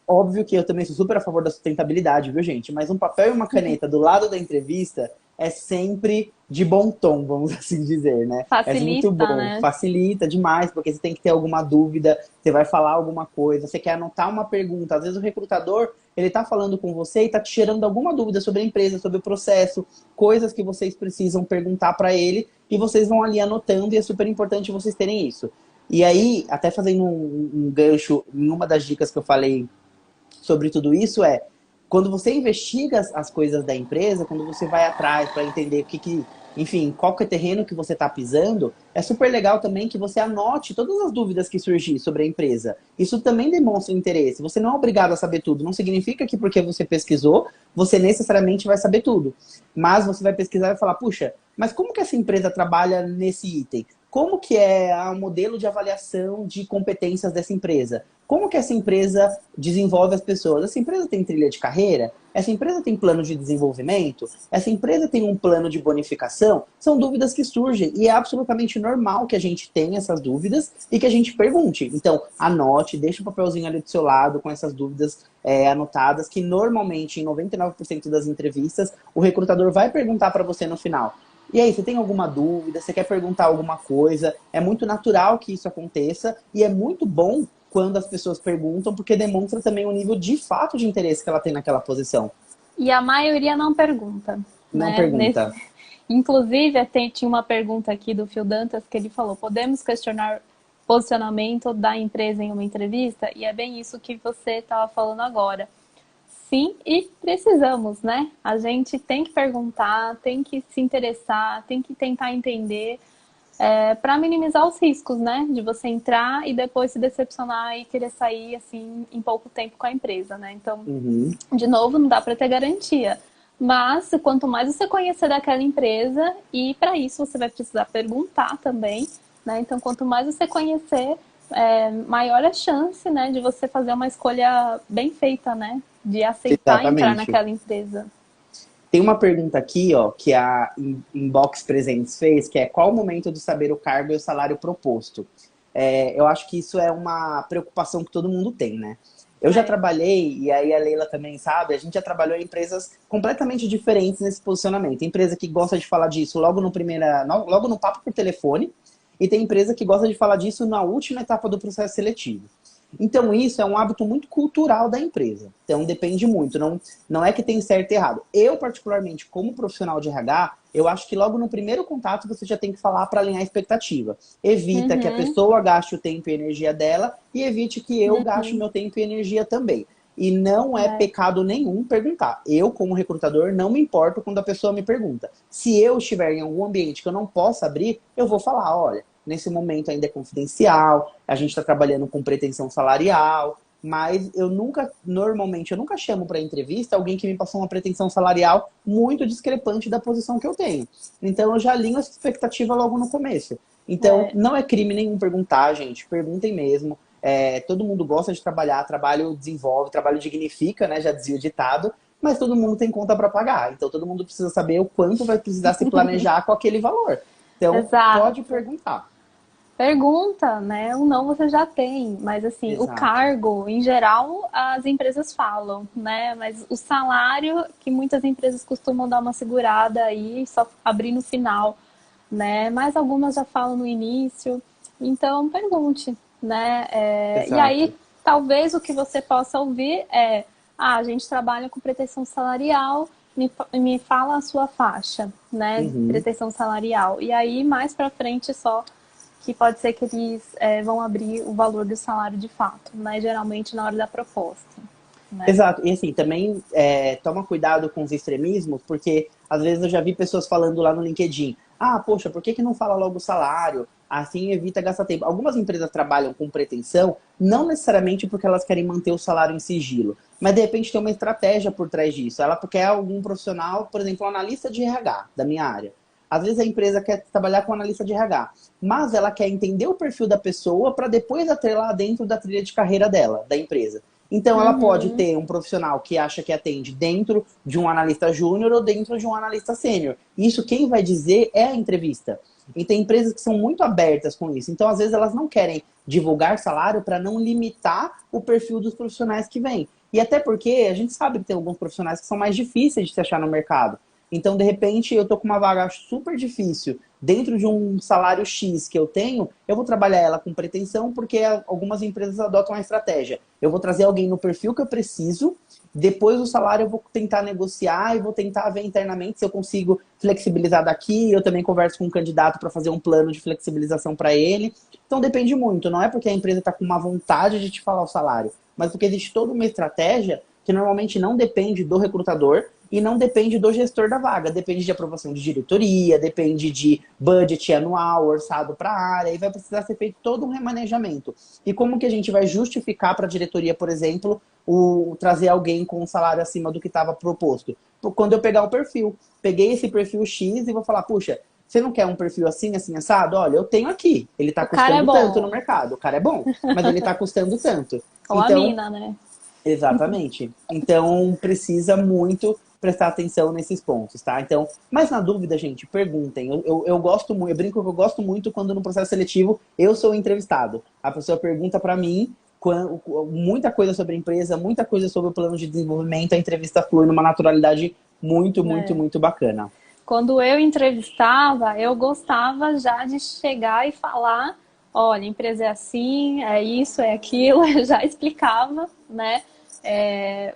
óbvio que eu também sou super a favor da sustentabilidade, viu, gente? Mas um papel e uma caneta do lado da entrevista é sempre de bom tom, vamos assim dizer, né? É muito Facilita, bom, né? facilita demais, porque você tem que ter alguma dúvida, você vai falar alguma coisa, você quer anotar uma pergunta. Às vezes o recrutador, ele tá falando com você e tá te gerando alguma dúvida sobre a empresa, sobre o processo, coisas que vocês precisam perguntar para ele e vocês vão ali anotando e é super importante vocês terem isso. E aí, até fazendo um gancho em uma das dicas que eu falei sobre tudo isso quando você investiga as coisas da empresa, quando você vai atrás para entender enfim, qual que é o terreno que você está pisando, é super legal também que você anote todas as dúvidas que surgir sobre a empresa. Isso também demonstra interesse. Você não é obrigado a saber tudo. Não significa que porque você pesquisou, você necessariamente vai saber tudo. Mas você vai pesquisar e vai falar, puxa, mas como que essa empresa trabalha nesse item? Como que é o modelo de avaliação de competências dessa empresa? Como que essa empresa desenvolve as pessoas? Essa empresa tem trilha de carreira? Essa empresa tem plano de desenvolvimento? Essa empresa tem um plano de bonificação? São dúvidas que surgem e é absolutamente normal que a gente tenha essas dúvidas e que a gente pergunte. Então, anote, deixa o papelzinho ali do seu lado com essas dúvidas anotadas, que normalmente, em 99% das entrevistas, o recrutador vai perguntar para você no final. E aí, você tem alguma dúvida? Você quer perguntar alguma coisa? É muito natural que isso aconteça e é muito bom quando as pessoas perguntam, porque demonstra também o nível de fato de interesse que ela tem naquela posição. E a maioria não pergunta, Não né? pergunta. Inclusive, tinha uma pergunta aqui do Fio Dantas que ele falou: podemos questionar posicionamento da empresa em uma entrevista, e é bem isso que você estava falando agora. Sim, e precisamos, né? A gente tem que perguntar, tem que se interessar, tem que tentar entender, para minimizar os riscos, né? De você entrar e depois se decepcionar e querer sair assim em pouco tempo com a empresa, né? Então, Uhum. de novo, não dá para ter garantia. Mas quanto mais você conhecer daquela empresa, e para isso você vai precisar perguntar também, né? Então, quanto mais você conhecer, maior a chance, né, de você fazer uma escolha bem feita, né? De aceitar entrar Exatamente. naquela empresa. Tem uma pergunta aqui, ó, que a Inbox Presentes fez, que é qual o momento de saber o cargo e o salário proposto? Eu acho que isso é uma preocupação que todo mundo tem, né? Eu já É. trabalhei, e aí a Leila também sabe, a gente já trabalhou em empresas completamente diferentes nesse posicionamento. Tem empresa que gosta de falar disso logo no papo por telefone, e tem empresa que gosta de falar disso na última etapa do processo seletivo. Então, isso é um hábito muito cultural da empresa. Então, depende muito. Não é que tem certo e errado. Eu, particularmente, como profissional de RH, eu acho que logo no primeiro contato você já tem que falar para alinhar a expectativa. Evita que a Uhum, pessoa gaste o tempo e energia dela e evite que eu gaste o uhum, meu tempo e energia também. E não é é. pecado nenhum perguntar. Eu, como recrutador, não me importo quando a pessoa me pergunta. Se eu estiver em algum ambiente que eu não possa abrir, eu vou falar, olha, nesse momento ainda é confidencial, a gente está trabalhando com pretensão salarial, mas normalmente, eu nunca chamo para entrevista alguém que me passou uma pretensão salarial muito discrepante da posição que eu tenho. Então, eu já alinho essa expectativa logo no começo. Então, É. não é crime nenhum perguntar, gente. Perguntem mesmo. Todo mundo gosta de trabalhar, trabalho desenvolve, trabalho dignifica, né? Já dizia o ditado. Mas todo mundo tem conta para pagar. Então, todo mundo precisa saber o quanto vai precisar se planejar com aquele valor. Então, pode Exato. perguntar. Pergunta, né? O não você já tem, mas assim, o Exato. cargo, em geral, as empresas falam, né? Mas o salário, que muitas empresas costumam dar uma segurada aí, só abrir no final, né? Mas algumas já falam no início. Então, pergunte, né? E aí, Exato. talvez o que você possa ouvir é: a gente trabalha com pretensão salarial, me fala a sua faixa, né? Uhum. Pretensão salarial. E aí, mais pra frente, só que pode ser que eles vão abrir o valor do salário de fato, né? Geralmente na hora da proposta, né? Exato. E assim, também toma cuidado com os extremismos, porque às vezes eu já vi pessoas falando lá no LinkedIn, poxa, por que que não fala logo o salário? Assim evita gastar tempo. Algumas empresas trabalham com pretensão, não necessariamente porque elas querem manter o salário em sigilo, mas de repente tem uma estratégia por trás disso. Ela quer algum profissional, por exemplo, um analista de RH da minha área. Às vezes a empresa quer trabalhar com analista de RH, mas ela quer entender o perfil da pessoa para depois atrelar dentro da trilha de carreira dela, da empresa. Então, ela pode Uhum, ter um profissional que acha que atende dentro de um analista júnior ou dentro de um analista sênior. Isso quem vai dizer é a entrevista. E tem empresas que são muito abertas com isso. Então, às vezes, elas não querem divulgar salário para não limitar o perfil dos profissionais que vêm. E até porque a gente sabe que tem alguns profissionais que são mais difíceis de se achar no mercado. Então, de repente, eu tô com uma vaga super difícil dentro de um salário X que eu tenho, eu vou trabalhar ela com pretensão porque algumas empresas adotam a estratégia. Eu vou trazer alguém no perfil que eu preciso, depois o salário eu vou tentar negociar e vou tentar ver internamente se eu consigo flexibilizar daqui. Eu também converso com um candidato para fazer um plano de flexibilização para ele. Então depende muito, não é porque a empresa está com uma vontade de te falar o salário, mas porque existe toda uma estratégia que normalmente não depende do recrutador e não depende do gestor da vaga. Depende de aprovação de diretoria, depende de budget anual, orçado para a área, e vai precisar ser feito todo um remanejamento. E como que a gente vai justificar para a diretoria, por exemplo, trazer alguém com um salário acima do que estava proposto? Quando eu pegar o perfil. Peguei esse perfil X e vou falar, puxa, você não quer um perfil assim, assim, assado? Olha, eu tenho aqui. Ele está o cara é custando tanto no bom, mercado. O cara é bom, mas ele está custando tanto. ou a Então, mina, né? exatamente. Então, precisa muito prestar atenção nesses pontos, tá? Então, mas na dúvida, gente, perguntem. Eu gosto muito, eu brinco que eu gosto muito quando no processo seletivo eu sou o entrevistado. A pessoa pergunta para mim muita coisa sobre a empresa, muita coisa sobre o plano de desenvolvimento, a entrevista flui numa naturalidade muito, muito, É. muito bacana. Quando eu entrevistava, eu gostava já de chegar e falar, olha, a empresa é assim, é isso, é aquilo, eu já explicava, né?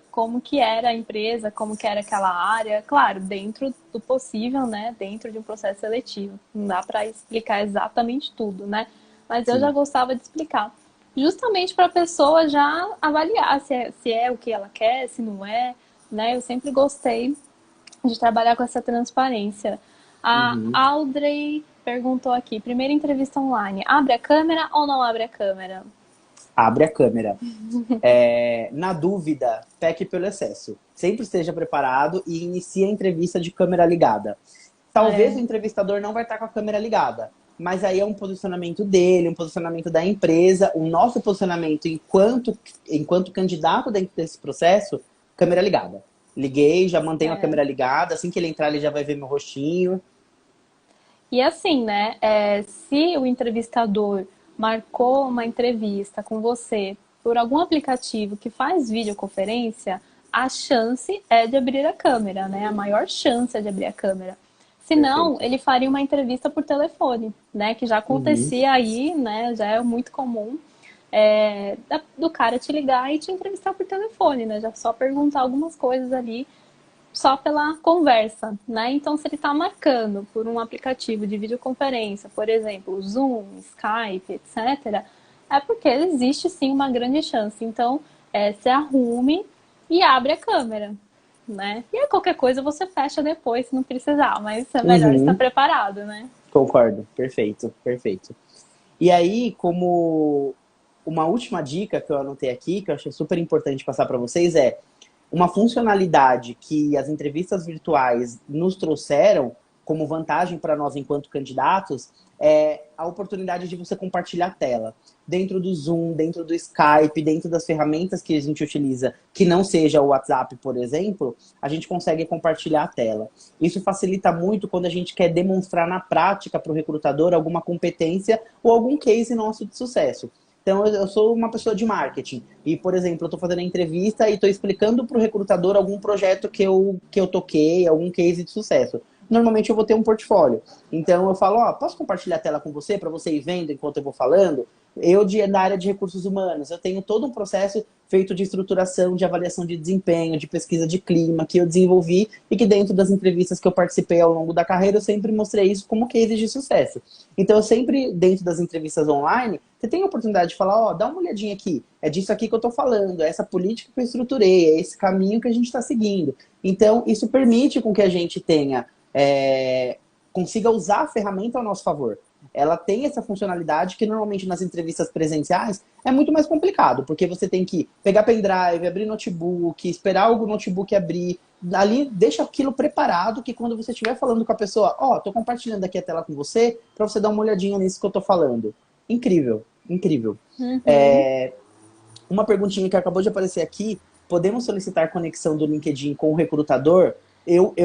Como que era a empresa, como que era aquela área, claro, dentro do possível, né? Dentro de um processo seletivo. Não dá para explicar exatamente tudo, né? mas eu já Sim. gostava de explicar. Justamente para a pessoa já avaliar se é o que ela quer, se não é, né? Eu sempre gostei de trabalhar com essa transparência. A Uhum. Audrey perguntou aqui, primeira entrevista online, abre a câmera ou não abre a câmera? Abre a câmera. Na dúvida, peque pelo excesso. Sempre esteja preparado e inicie a entrevista de câmera ligada. Talvez o É, entrevistador não vai estar com a câmera ligada, mas aí é um posicionamento dele, um posicionamento da empresa, o nosso posicionamento enquanto candidato dentro desse processo, câmera ligada. Liguei, já mantenho a é. câmera ligada, assim que ele entrar ele já vai ver meu rostinho. E assim, né? Se o entrevistador marcou uma entrevista com você por algum aplicativo que faz videoconferência, a chance é de abrir a câmera, né? A maior chance é de abrir a câmera. Se não, Perfeito. ele faria uma entrevista por telefone, né? Que já Uhum. acontecia aí, né? Já é muito comum do cara te ligar e te entrevistar por telefone, né? Já só perguntar algumas coisas ali só pela conversa, né? Então, se ele está marcando por um aplicativo de videoconferência, por exemplo, Zoom, Skype, etc., é porque existe sim uma grande chance. Então, se arrume e abre a câmera, né? E aí, qualquer coisa você fecha depois se não precisar, mas é melhor estar Uhum. preparado, né? Concordo. Perfeito, perfeito. E aí, como uma última dica que eu anotei aqui, que eu achei super importante passar para vocês, é uma funcionalidade que as entrevistas virtuais nos trouxeram como vantagem para nós enquanto candidatos é a oportunidade de você compartilhar a tela. Dentro do Zoom, dentro do Skype, dentro das ferramentas que a gente utiliza, que não seja o WhatsApp, por exemplo, a gente consegue compartilhar a tela. Isso facilita muito quando a gente quer demonstrar na prática para o recrutador alguma competência ou algum case nosso de sucesso. Então, eu sou uma pessoa de marketing. E, por exemplo, eu estou fazendo a entrevista e estou explicando para o recrutador algum projeto que eu toquei, algum case de sucesso. Normalmente eu vou ter um portfólio. Então, eu falo, ó, posso compartilhar a tela com você para você ir vendo enquanto eu vou falando? Da área de recursos humanos, eu tenho todo um processo feito de estruturação, de avaliação de desempenho, de pesquisa de clima, que eu desenvolvi e que dentro das entrevistas que eu participei ao longo da carreira, eu sempre mostrei isso como case de sucesso. Então, eu sempre, dentro das entrevistas online, você tem a oportunidade de falar, ó, dá uma olhadinha aqui, é disso aqui que eu tô falando, é essa política que eu estruturei, é esse caminho que a gente está seguindo. Então, isso permite com que a gente tenha, consiga usar a ferramenta ao nosso favor. Ela tem essa funcionalidade que normalmente nas entrevistas presenciais é muito mais complicado, porque você tem que pegar pendrive, abrir notebook, esperar o notebook abrir, ali deixa aquilo preparado que quando você estiver falando com a pessoa, ó, tô compartilhando aqui a tela com você para você dar uma olhadinha nisso que eu tô falando. Incrível, incrível. Uhum. Uma perguntinha que acabou de aparecer aqui, podemos solicitar conexão do LinkedIn com o recrutador? Eu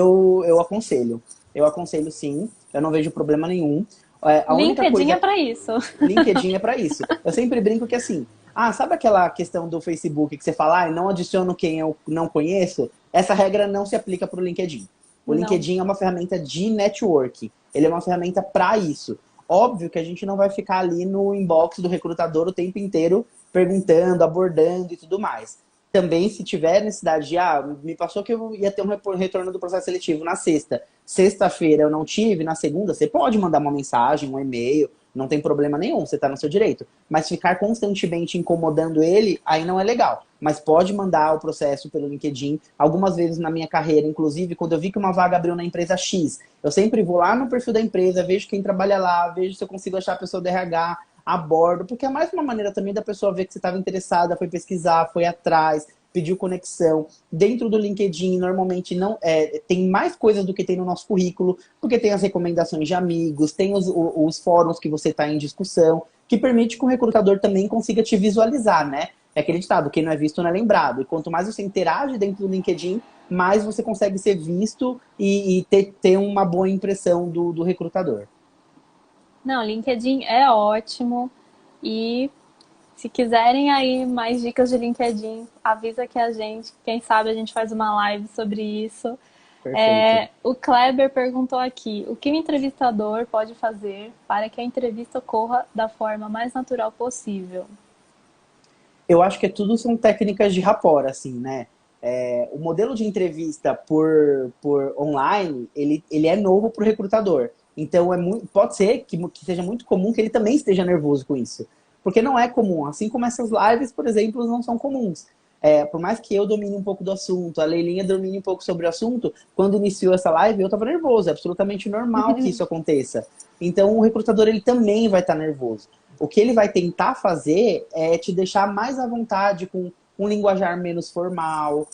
aconselho. Eu aconselho sim, eu não vejo problema nenhum. A única LinkedIn é coisa, para isso. LinkedIn é para isso. Eu sempre brinco que assim, sabe aquela questão do Facebook que você fala, não adiciono quem eu não conheço? Essa regra não se aplica para o LinkedIn. O Não. LinkedIn é uma ferramenta de network. Ele é uma ferramenta para isso. Óbvio que a gente não vai ficar ali no inbox do recrutador o tempo inteiro perguntando, abordando e tudo mais. Também, se tiver necessidade de, me passou que eu ia ter um retorno do processo seletivo na sexta. Sexta-feira eu não tive, na segunda você pode mandar uma mensagem, um e-mail, não tem problema nenhum, você está no seu direito. Mas ficar constantemente incomodando ele, aí não é legal. Mas pode mandar o processo pelo LinkedIn. Algumas vezes na minha carreira, inclusive, quando eu vi que uma vaga abriu na empresa X, eu sempre vou lá no perfil da empresa, vejo quem trabalha lá, vejo se eu consigo achar a pessoa do RH, abordo, porque é mais uma maneira também da pessoa ver que você estava interessada, foi pesquisar, foi atrás, pediu conexão. Dentro do LinkedIn, normalmente não tem mais coisas do que tem no nosso currículo, porque tem as recomendações de amigos, tem os fóruns que você está em discussão, que permite que o recrutador também consiga te visualizar, né? É aquele ditado, quem não é visto não é lembrado. E quanto mais você interage dentro do LinkedIn, mais você consegue ser visto e ter uma boa impressão do recrutador. Não, LinkedIn é ótimo. E se quiserem aí mais dicas de LinkedIn, avisa que a gente, quem sabe a gente faz uma live sobre isso. Perfeito. O Kleber perguntou aqui: o que o entrevistador pode fazer para que a entrevista ocorra da forma mais natural possível? Eu acho que tudo são técnicas de rapport, assim, né? O modelo de entrevista por online, ele é novo para o recrutador. Então, pode ser que seja muito comum que ele também esteja nervoso com isso. Porque não é comum. Assim como essas lives, por exemplo, não são comuns. Por mais que eu domine um pouco do assunto, a Leilinha domine um pouco sobre o assunto, quando iniciou essa live eu estava nervoso. É absolutamente normal que isso aconteça. Então, o recrutador ele também vai estar nervoso. O que ele vai tentar fazer é te deixar mais à vontade com um linguajar menos formal,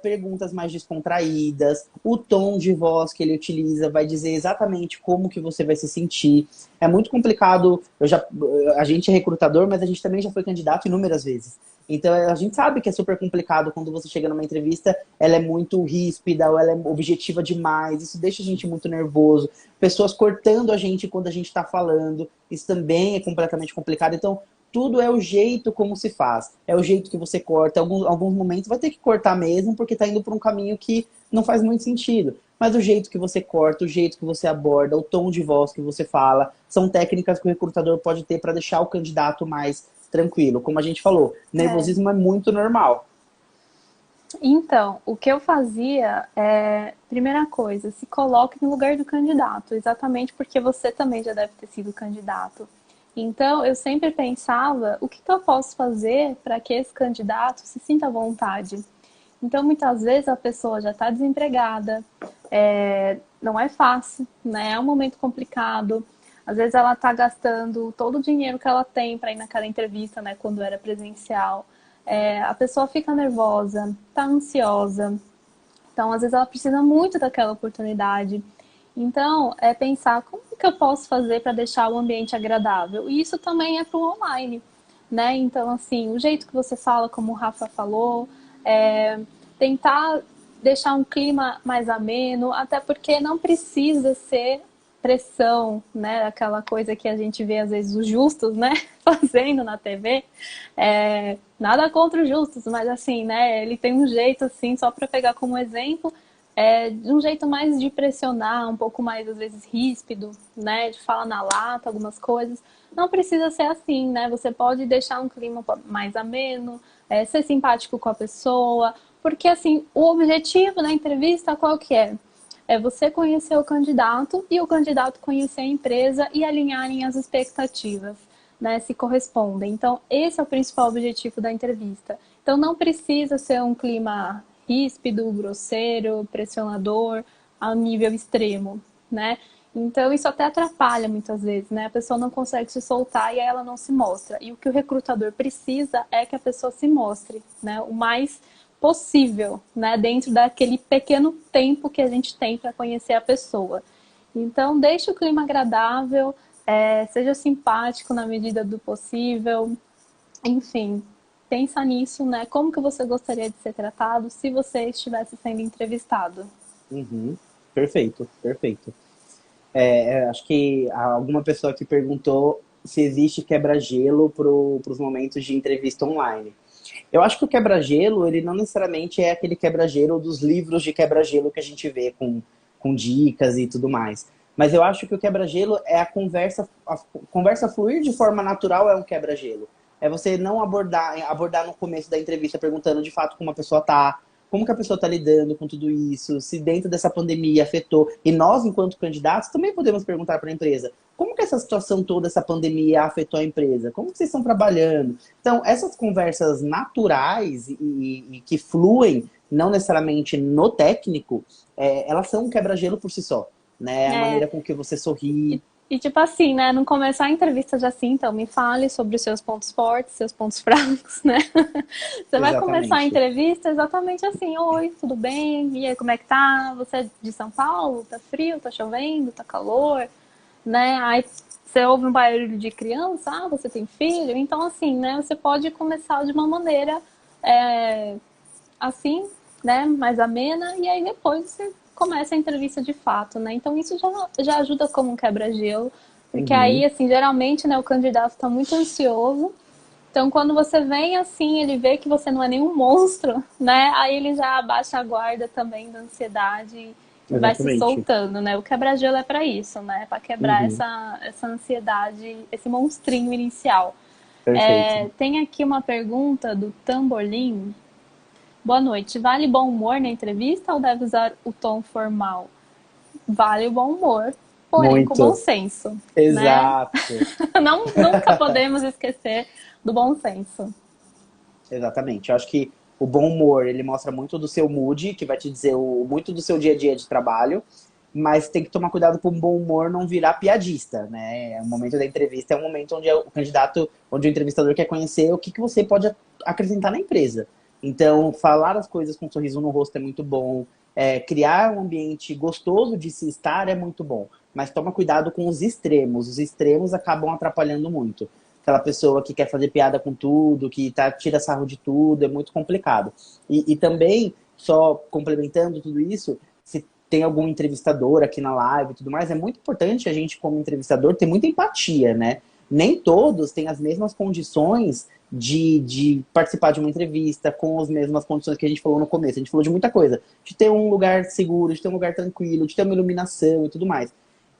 perguntas mais descontraídas, o tom de voz que ele utiliza vai dizer exatamente como que você vai se sentir. É muito complicado, a gente é recrutador, mas a gente também já foi candidato inúmeras vezes. Então a gente sabe que é super complicado quando você chega numa entrevista, ela é muito ríspida ou ela é objetiva demais, isso deixa a gente muito nervoso. Pessoas cortando a gente quando a gente está falando, isso também é completamente complicado. Então tudo é o jeito como se faz. É o jeito que você corta. Alguns momentos vai ter que cortar mesmo, porque está indo por um caminho que não faz muito sentido. Mas o jeito que você corta, o jeito que você aborda, o tom de voz que você fala, são técnicas que o recrutador pode ter para deixar o candidato mais tranquilo. Como a gente falou, É. nervosismo é muito normal. Então, o que eu fazia é, primeira coisa, se coloque no lugar do candidato, exatamente porque você também já deve ter sido candidato. Então, eu sempre pensava, o que que eu posso fazer para que esse candidato se sinta à vontade? Então, muitas vezes a pessoa já está desempregada, não é fácil, né? É um momento complicado. Às vezes ela está gastando todo o dinheiro que ela tem para ir naquela entrevista, né? Quando era presencial. A pessoa fica nervosa, está ansiosa. Então, às vezes ela precisa muito daquela oportunidade. Então, é pensar como que eu posso fazer para deixar o ambiente agradável. E isso também é para o online, né? Então, assim, o jeito que você fala, como o Rafa falou, tentar deixar um clima mais ameno, até porque não precisa ser pressão, né? Aquela coisa que a gente vê às vezes os justos, né? Fazendo na TV. Nada contra os justos, mas assim, né? Ele tem um jeito assim, só para pegar como exemplo, de um jeito mais de pressionar, um pouco mais às vezes ríspido, né? De falar na lata algumas coisas. Não precisa ser assim, né? Você pode deixar um clima mais ameno, ser simpático com a pessoa, porque assim, o objetivo da entrevista qual que é? É você conhecer o candidato e o candidato conhecer a empresa e alinharem as expectativas, né, se correspondem. Então, esse é o principal objetivo da entrevista. Então, não precisa ser um clima ríspido, grosseiro, pressionador, a nível extremo, né? Então, isso até atrapalha muitas vezes, né? A pessoa não consegue se soltar e aí ela não se mostra. E o que o recrutador precisa é que a pessoa se mostre, né? O mais possível, né? Dentro daquele pequeno tempo que a gente tem para conhecer a pessoa. Então, deixe o clima agradável, seja simpático na medida do possível, enfim, pensa nisso, né? Como que você gostaria de ser tratado se você estivesse sendo entrevistado? Uhum. Perfeito, perfeito. Acho que alguma pessoa aqui perguntou se existe quebra-gelo para os momentos de entrevista online. Eu acho que o quebra-gelo, ele não necessariamente é aquele quebra-gelo dos livros de quebra-gelo que a gente vê com dicas e tudo mais. Mas eu acho que o quebra-gelo é a conversa fluir de forma natural é um quebra-gelo. É você não abordar no começo da entrevista perguntando de fato como a pessoa tá, como que a pessoa está lidando com tudo isso, se dentro dessa pandemia afetou. E nós, enquanto candidatos, também podemos perguntar para a empresa como que essa situação toda, essa pandemia afetou a empresa? Como que vocês estão trabalhando? Então, essas conversas naturais e que fluem, não necessariamente no técnico, elas são um quebra-gelo por si só. Né? A É, maneira com que você sorri. e tipo assim, né? Não começar a entrevista já assim, então me fale sobre os seus pontos fortes, seus pontos fracos, né? Você vai começar a Exatamente. entrevista exatamente assim: oi, tudo bem? E aí, como é que tá? Você é de São Paulo? Tá frio? Tá chovendo? Tá calor? Né? Aí você ouve um barulho de criança, você tem filho? Então, assim, né? Você pode começar de uma maneira é, assim, né? Mais amena, e aí depois você começa a entrevista de fato, né? Então isso já ajuda como um quebra-gelo, porque aí, Uhum. assim, geralmente, né, o candidato está muito ansioso. Então, quando você vem assim, ele vê que você não é nenhum monstro, né? Aí ele já abaixa a guarda também da ansiedade e vai se Exatamente. soltando, né? O quebra-gelo é para isso, né? Para quebrar Uhum. essa ansiedade, esse monstrinho inicial. Perfeito. Tem aqui uma pergunta do Tamborlim. Boa noite. Vale bom humor na entrevista ou deve usar o tom formal? Vale o bom humor. porém com bom Muito. senso, né? Exato. Não, nunca podemos esquecer do bom senso. Exatamente. Eu acho que o bom humor, ele mostra muito do seu mood, que vai te dizer muito do seu dia a dia de trabalho, mas tem que tomar cuidado para um bom humor não virar piadista, né? O momento da entrevista é um momento onde o candidato, onde o entrevistador quer conhecer o que, que você pode acrescentar na empresa. Então, falar as coisas com um sorriso no rosto é muito bom, criar um ambiente gostoso de se estar é muito bom, mas toma cuidado com os extremos acabam atrapalhando muito. Aquela pessoa que quer fazer piada com tudo, que tira sarro de tudo, é muito complicado. E também, só complementando tudo isso, se tem algum entrevistador aqui na live e tudo mais, é muito importante a gente, como entrevistador, ter muita empatia, né? Nem todos têm as mesmas condições de participar de uma entrevista com as mesmas condições que a gente falou no começo. A gente falou de muita coisa. De ter um lugar seguro, de ter um lugar tranquilo, de ter uma iluminação e tudo mais.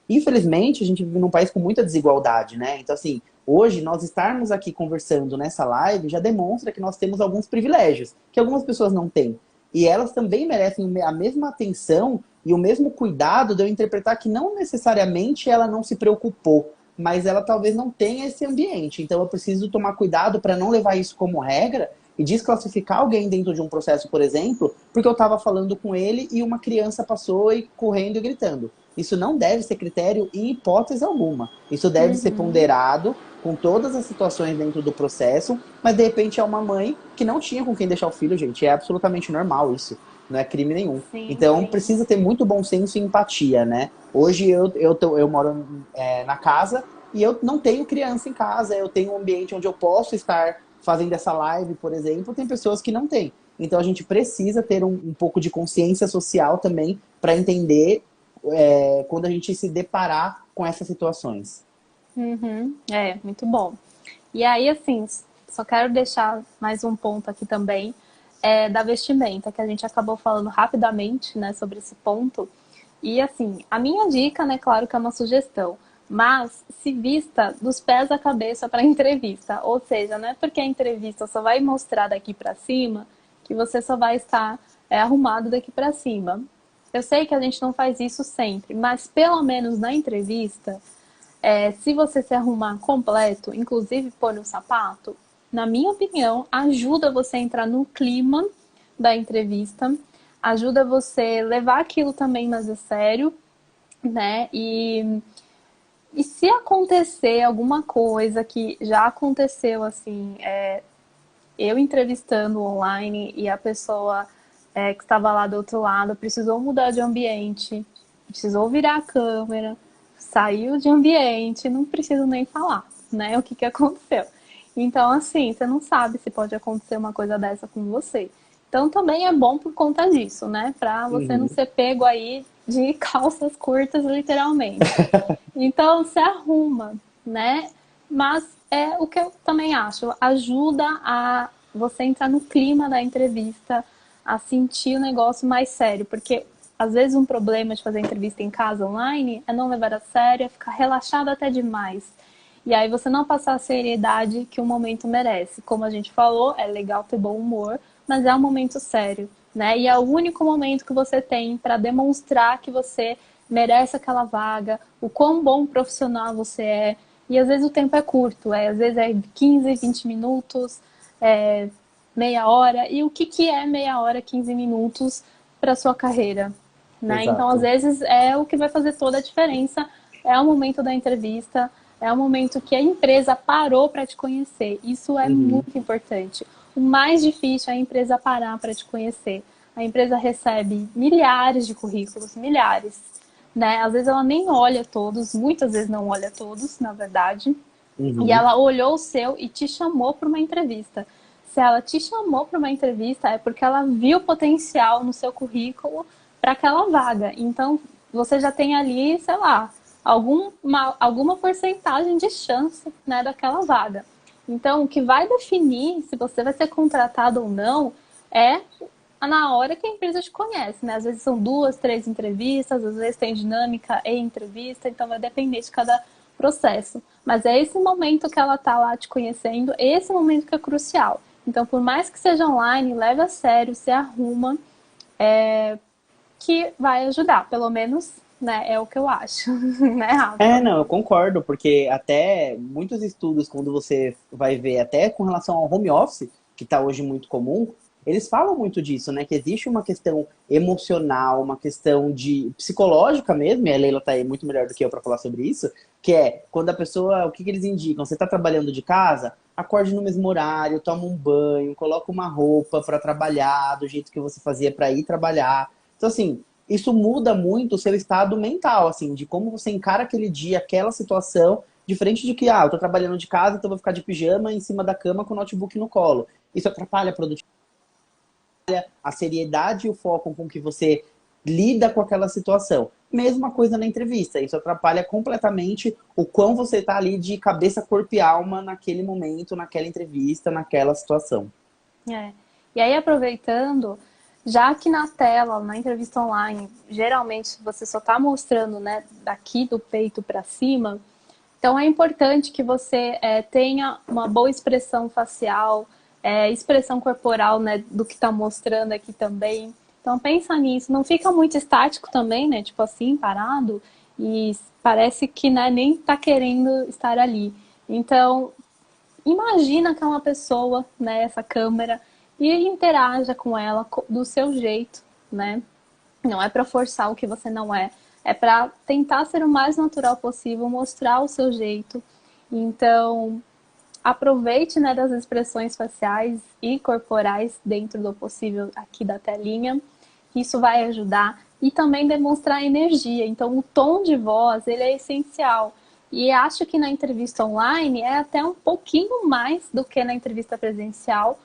Infelizmente, a gente vive num país com muita desigualdade, né? Então, assim, hoje nós estarmos aqui conversando nessa live já demonstra que nós temos alguns privilégios que algumas pessoas não têm. E elas também merecem a mesma atenção e o mesmo cuidado de eu interpretar que não necessariamente ela não se preocupou, mas ela talvez não tenha esse ambiente. Então eu preciso tomar cuidado para não levar isso como regra e desclassificar alguém dentro de um processo, por exemplo, porque eu estava falando com ele e uma criança passou e correndo e gritando. Isso não deve ser critério em hipótese alguma. Isso deve ser Uhum. ponderado com todas as situações dentro do processo, mas de repente é uma mãe que não tinha com quem deixar o filho, gente. É absolutamente normal isso. Não é crime nenhum. Sim, Então sim. precisa ter muito bom senso e empatia, né? Hoje eu moro na casa e eu não tenho criança em casa, eu tenho um ambiente onde eu posso estar fazendo essa live, por exemplo, tem pessoas que não têm. Então a gente precisa ter um pouco de consciência social também para entender quando a gente se deparar com essas situações. Uhum. É, muito bom. E aí, assim, só quero deixar mais um ponto aqui também, da vestimenta, que a gente acabou falando rapidamente, né, sobre esse ponto. E assim, a minha dica, né, claro que é uma sugestão, mas se vista dos pés à cabeça para a entrevista. Ou seja, não é porque a entrevista só vai mostrar daqui para cima que você só vai estar arrumado daqui para cima. Eu sei que a gente não faz isso sempre, mas pelo menos na entrevista, se você se arrumar completo, inclusive pôr um sapato, na minha opinião, ajuda você a entrar no clima da entrevista, ajuda você levar aquilo também mais a sério, né? E se acontecer alguma coisa que já aconteceu, assim, eu entrevistando online e a pessoa que estava lá do outro lado precisou mudar de ambiente, precisou virar a câmera, saiu de ambiente, não preciso nem falar, né? O que que aconteceu. Então, assim, você não sabe se pode acontecer uma coisa dessa com você. Então, também é bom por conta disso, né? Pra você não Uhum. ser pego aí de calças curtas, literalmente. Então, se arruma, né? Mas é o que eu também acho, ajuda a você entrar no clima da entrevista, a sentir o negócio mais sério, porque às vezes um problema de fazer entrevista em casa online é não levar a sério, é ficar relaxado até demais. E aí você não passar a seriedade que o momento merece. Como a gente falou, é legal ter bom humor, mas é um momento sério, né? E é o único momento que você tem para demonstrar que você merece aquela vaga, o quão bom profissional você é. E às vezes o tempo é curto, às vezes é 15, 20 minutos, é meia hora. E o que, que é meia hora, 15 minutos para sua carreira? Né? Então, às Exato. vezes, é o que vai fazer toda a diferença. É o momento da entrevista, é o momento que a empresa parou para te conhecer. Isso é Uhum. muito importante. O mais difícil é a empresa parar para te conhecer. A empresa recebe milhares de currículos, milhares. Né? Às vezes ela nem olha todos, muitas vezes não olha todos, na verdade. E Uhum. ela olhou o seu e te chamou para uma entrevista. Se ela te chamou para uma entrevista, é porque ela viu potencial no seu currículo para aquela vaga. Então, você já tem ali, sei lá, alguma porcentagem de chance, né, daquela vaga. Então, o que vai definir se você vai ser contratado ou não é na hora que a empresa te conhece, né? Às vezes são duas, três entrevistas, às vezes tem dinâmica e entrevista, então vai depender de cada processo. Mas é esse momento que ela tá lá te conhecendo, esse momento que é crucial. Então, por mais que seja online, leve a sério, se arruma, que vai ajudar. Pelo menos né? É o que eu acho, né, É, Rafa? não, eu concordo, porque até muitos estudos, quando você vai ver, até com relação ao home office, que está hoje muito comum, eles falam muito disso, né? Que existe uma questão emocional, uma questão de psicológica mesmo, e a Leila está aí muito melhor do que eu para falar sobre isso, que é quando a pessoa, o que que eles indicam? Você está trabalhando de casa, acorde no mesmo horário, toma um banho, coloca uma roupa para trabalhar, do jeito que você fazia para ir trabalhar. Então, assim, isso muda muito o seu estado mental, assim, de como você encara aquele dia, aquela situação, diferente de que, eu tô trabalhando de casa, então vou ficar de pijama em cima da cama com o notebook no colo. Isso atrapalha a produtividade, a seriedade e o foco com que você lida com aquela situação. Mesma coisa na entrevista, isso atrapalha completamente o quão você tá ali de cabeça, corpo e alma naquele momento, naquela entrevista, naquela situação. É. E aí, aproveitando, já que na tela, na entrevista online, geralmente você só está mostrando, né, daqui do peito para cima, então é importante que você tenha uma boa expressão facial, expressão corporal, né, do que está mostrando aqui também. Então pensa nisso, não fica muito estático também, né, tipo assim, parado, e parece que, né, nem está querendo estar ali. Então imagina que é uma pessoa, né, essa câmera, e interaja com ela do seu jeito, né? Não é para forçar o que você não é, é para tentar ser o mais natural possível, mostrar o seu jeito. Então, aproveite, né, das expressões faciais e corporais dentro do possível aqui da telinha. Isso vai ajudar e também demonstrar energia. Então, o tom de voz, ele é essencial. E acho que na entrevista online é até um pouquinho mais do que na entrevista presencial,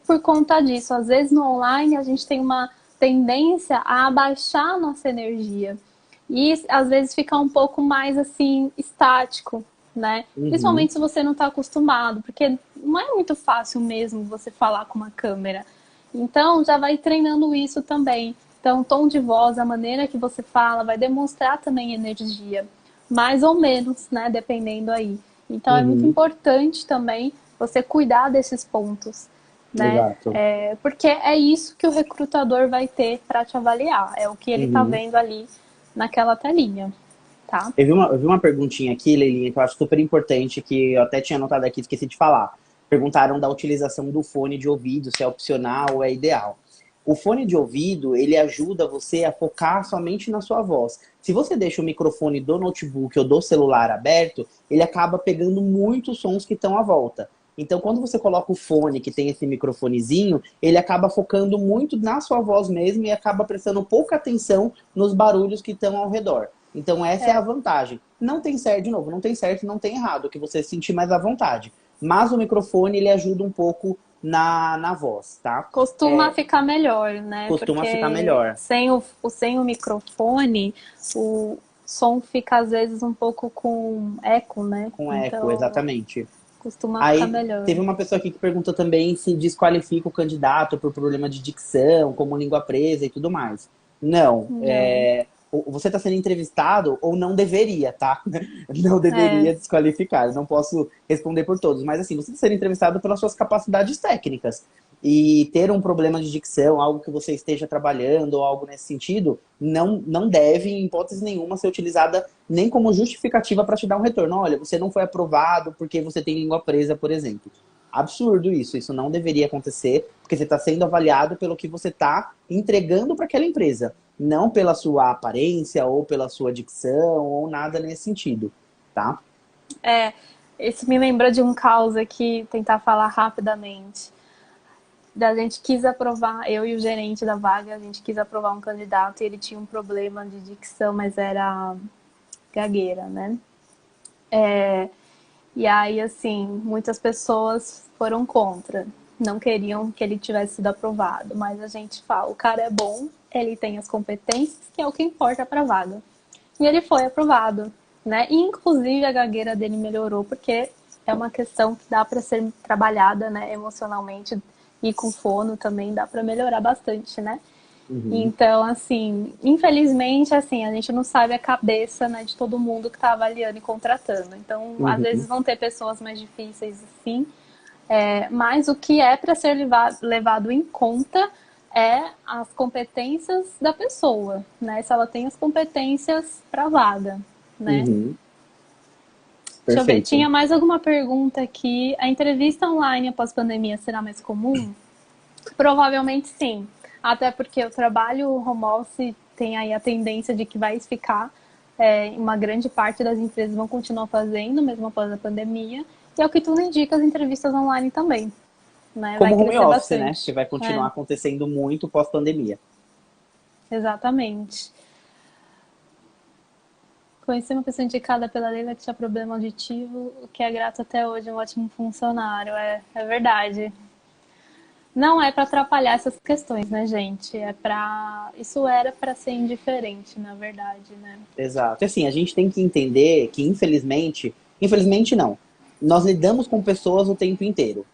por conta disso. Às vezes no online a gente tem uma tendência a abaixar a nossa energia. E às vezes fica um pouco mais assim, estático, né? Uhum, Principalmente se você não está acostumado, porque não é muito fácil mesmo você falar com uma câmera. Então já vai treinando isso também. Então, o tom de voz, a maneira que você fala, vai demonstrar também energia, mais ou menos, né? Dependendo aí. Então é muito uhum, importante também você cuidar desses pontos, né? exato. Porque é isso que o recrutador vai ter para te avaliar. É o que ele está Uhum. vendo ali naquela telinha, tá? Eu vi uma perguntinha aqui, Leilinha, que eu acho super importante, que eu até tinha anotado aqui, esqueci de falar. Perguntaram da utilização do fone de ouvido, se é opcional ou é ideal. O fone de ouvido, ele ajuda você a focar somente na sua voz. Se você deixa o microfone do notebook ou do celular aberto, ele acaba pegando muitos sons que estão à volta. Então, quando você coloca o fone, que tem esse microfonezinho, ele acaba focando muito na sua voz mesmo e acaba prestando pouca atenção nos barulhos que estão ao redor. Então, essa é a É, vantagem. Não tem certo, de novo, não tem certo e não tem errado, que você se sentir mais à vontade. Mas o microfone, ele ajuda um pouco na voz, tá? costuma ficar melhor, né? Costuma ficar Porque melhor. sem o microfone, o som fica às vezes um pouco com eco, né? Com eco, Então, exatamente. costuma ficar Aí melhor. teve uma pessoa aqui que perguntou também se desqualifica o candidato por problema de dicção, como língua presa e tudo mais. Não, É, você está sendo entrevistado ou não deveria, tá? Não é, deveria desqualificar. Eu não posso responder por todos, mas assim, você está sendo entrevistado pelas suas capacidades técnicas. E ter um problema de dicção, algo que você esteja trabalhando ou algo nesse sentido, não deve, em hipótese nenhuma, ser utilizada nem como justificativa para te dar um retorno. Olha, você não foi aprovado porque você tem língua presa, por exemplo. Absurdo isso, isso não deveria acontecer, porque você está sendo avaliado pelo que você está entregando para aquela empresa, não pela sua aparência ou pela sua dicção ou nada nesse sentido, tá? é. Isso me lembrou de um caos aqui, tentar falar rapidamente. A gente quis aprovar, eu e o gerente da vaga, a gente quis aprovar um candidato e ele tinha um problema de dicção, mas era gagueira, né? E aí, assim, muitas pessoas foram contra, não queriam que ele tivesse sido aprovado, mas a gente fala, o cara é bom, ele tem as competências, que é o que importa para a vaga. E ele foi aprovado, né? E, inclusive a gagueira dele melhorou, porque é uma questão que dá para ser trabalhada, né, emocionalmente, e com fono também dá para melhorar bastante, né? Uhum, Então, assim, infelizmente, assim, a gente não sabe a cabeça, né, de todo mundo que está avaliando e contratando. Então, às vezes uhum, vão ter pessoas mais difíceis, assim, mas o que é para ser levado em conta é as competências da pessoa, né? Se ela tem as competências para a vaga, né? Uhum, Deixa eu ver, perfeito. tinha mais alguma pergunta aqui. A entrevista online após pandemia será mais comum? Provavelmente sim. Até porque o trabalho home office tem aí a tendência de que vai ficar, uma grande parte das empresas vão continuar fazendo, mesmo após a pandemia. E é o que tudo indica, as entrevistas online também, né? Vai Como home crescer office, né? Que bastante. vai continuar acontecendo muito pós-pandemia. Exatamente. Conheci uma pessoa indicada pela Leila que tinha problema auditivo, o que é grato até hoje, um ótimo funcionário. É verdade. Não é para atrapalhar essas questões, né, gente? Isso era para ser indiferente, na verdade, né? Exato. E assim, a gente tem que entender que, infelizmente não, nós lidamos com pessoas o tempo inteiro.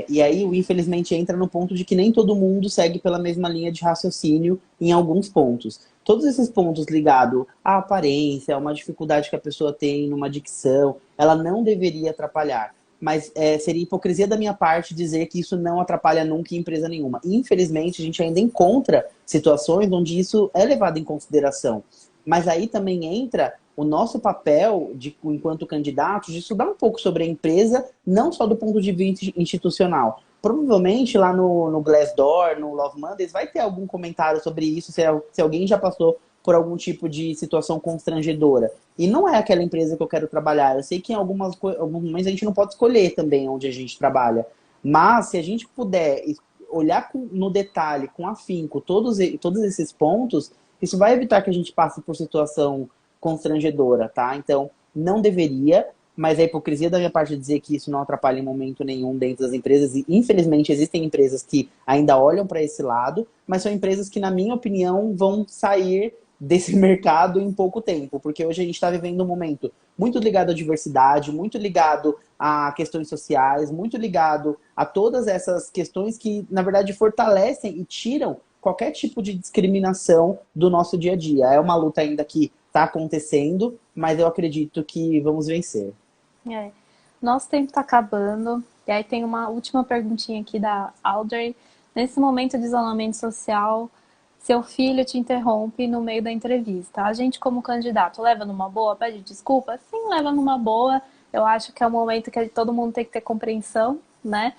E aí, o infelizmente entra no ponto de que nem todo mundo segue pela mesma linha de raciocínio em alguns pontos. Todos esses pontos ligados à aparência, a uma dificuldade que a pessoa tem numa dicção, ela não deveria atrapalhar. Mas seria hipocrisia da minha parte dizer que isso não atrapalha nunca em empresa nenhuma. Infelizmente, a gente ainda encontra situações onde isso é levado em consideração. Mas aí também entra o nosso papel enquanto candidatos de estudar um pouco sobre a empresa, não só do ponto de vista institucional. Provavelmente lá no Glassdoor, no Love Mondays, vai ter algum comentário sobre isso, se alguém já passou por algum tipo de situação constrangedora. E não é aquela empresa que eu quero trabalhar. Eu sei que em alguns momentos a gente não pode escolher também onde a gente trabalha. Mas se a gente puder olhar no detalhe, com afinco, todos esses pontos, isso vai evitar que a gente passe por situação constrangedora, tá? Então, não deveria, mas a hipocrisia da minha parte de dizer que isso não atrapalha em momento nenhum dentro das empresas, e infelizmente existem empresas que ainda olham para esse lado, mas são empresas que, na minha opinião, vão sair desse mercado em pouco tempo, porque hoje a gente está vivendo um momento muito ligado à diversidade, muito ligado a questões sociais, muito ligado a todas essas questões que, na verdade, fortalecem e tiram qualquer tipo de discriminação do nosso dia a dia. É uma luta ainda que está acontecendo, mas eu acredito que vamos vencer. É. Nosso tempo está acabando. E aí tem uma última perguntinha aqui da Audrey. Nesse momento de isolamento social, seu filho te interrompe no meio da entrevista. A gente, como candidato, leva numa boa? Pede desculpa? Sim, leva numa boa. Eu acho que é um momento que todo mundo tem que ter compreensão, né?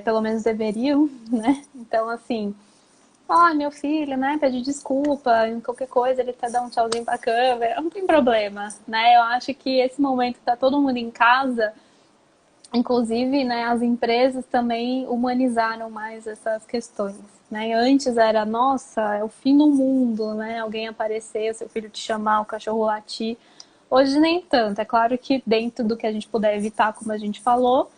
Pelo menos deveriam, né? Então, assim, meu filho, né, pede desculpa, em qualquer coisa ele até dá um tchauzinho pra câmera, não tem problema, né? Eu acho que esse momento que tá todo mundo em casa, inclusive, né, as empresas também humanizaram mais essas questões, né? Antes era, nossa, é o fim do mundo, né? Alguém aparecer, o seu filho te chamar, o cachorro latir. Hoje nem tanto, é claro que dentro do que a gente puder evitar, como a gente falou,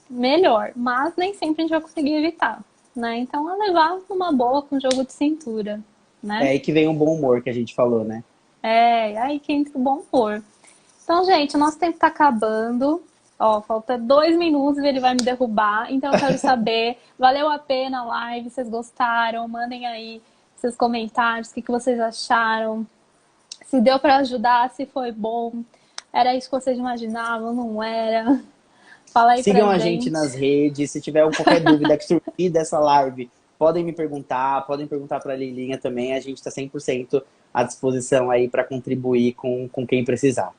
melhor, mas nem sempre a gente vai conseguir evitar, né? Então é levar uma boa com jogo de cintura, É né? aí que vem o bom humor que a gente falou, né? Aí que entra o bom humor. Então, gente, o nosso tempo tá acabando. Ó, falta 2 minutos e ele vai me derrubar. Então eu quero saber, valeu a pena a live? Vocês gostaram? Mandem aí seus comentários, o que vocês acharam. Se deu para ajudar, se foi bom. Era isso que vocês imaginavam, não era? Fala aí pra Sigam a gente gente. nas redes. Se tiver qualquer dúvida que surgir dessa live, podem perguntar para a Lilinha também. A gente está 100% à disposição aí para contribuir com quem precisar.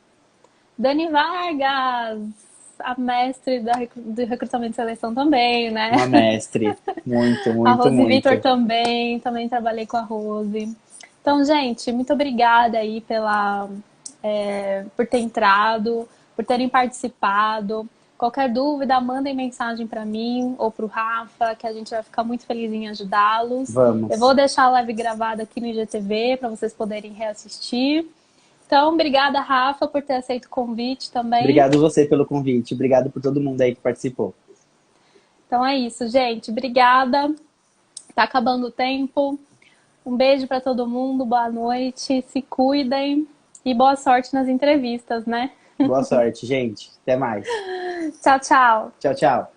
Dani Vargas, a mestre do recrutamento e seleção também, né? Uma mestre. Muito, A muito, Rose Vitor muito. também trabalhei com a Rose. Então, gente, muito obrigada aí por ter entrado, por terem participado. Qualquer dúvida, mandem mensagem para mim ou para o Rafa, que a gente vai ficar muito feliz em ajudá-los. Eu vou Vamos. deixar a live gravada aqui no IGTV para vocês poderem reassistir. Então, obrigada, Rafa, por ter aceito o convite também. Obrigado você pelo convite. Obrigado por todo mundo aí que participou. Então é isso, gente. Obrigada. Tá acabando o tempo. Um beijo para todo mundo, boa noite, se cuidem e boa sorte nas entrevistas, né? Boa sorte, gente. Até mais. Tchau, tchau. Tchau, tchau.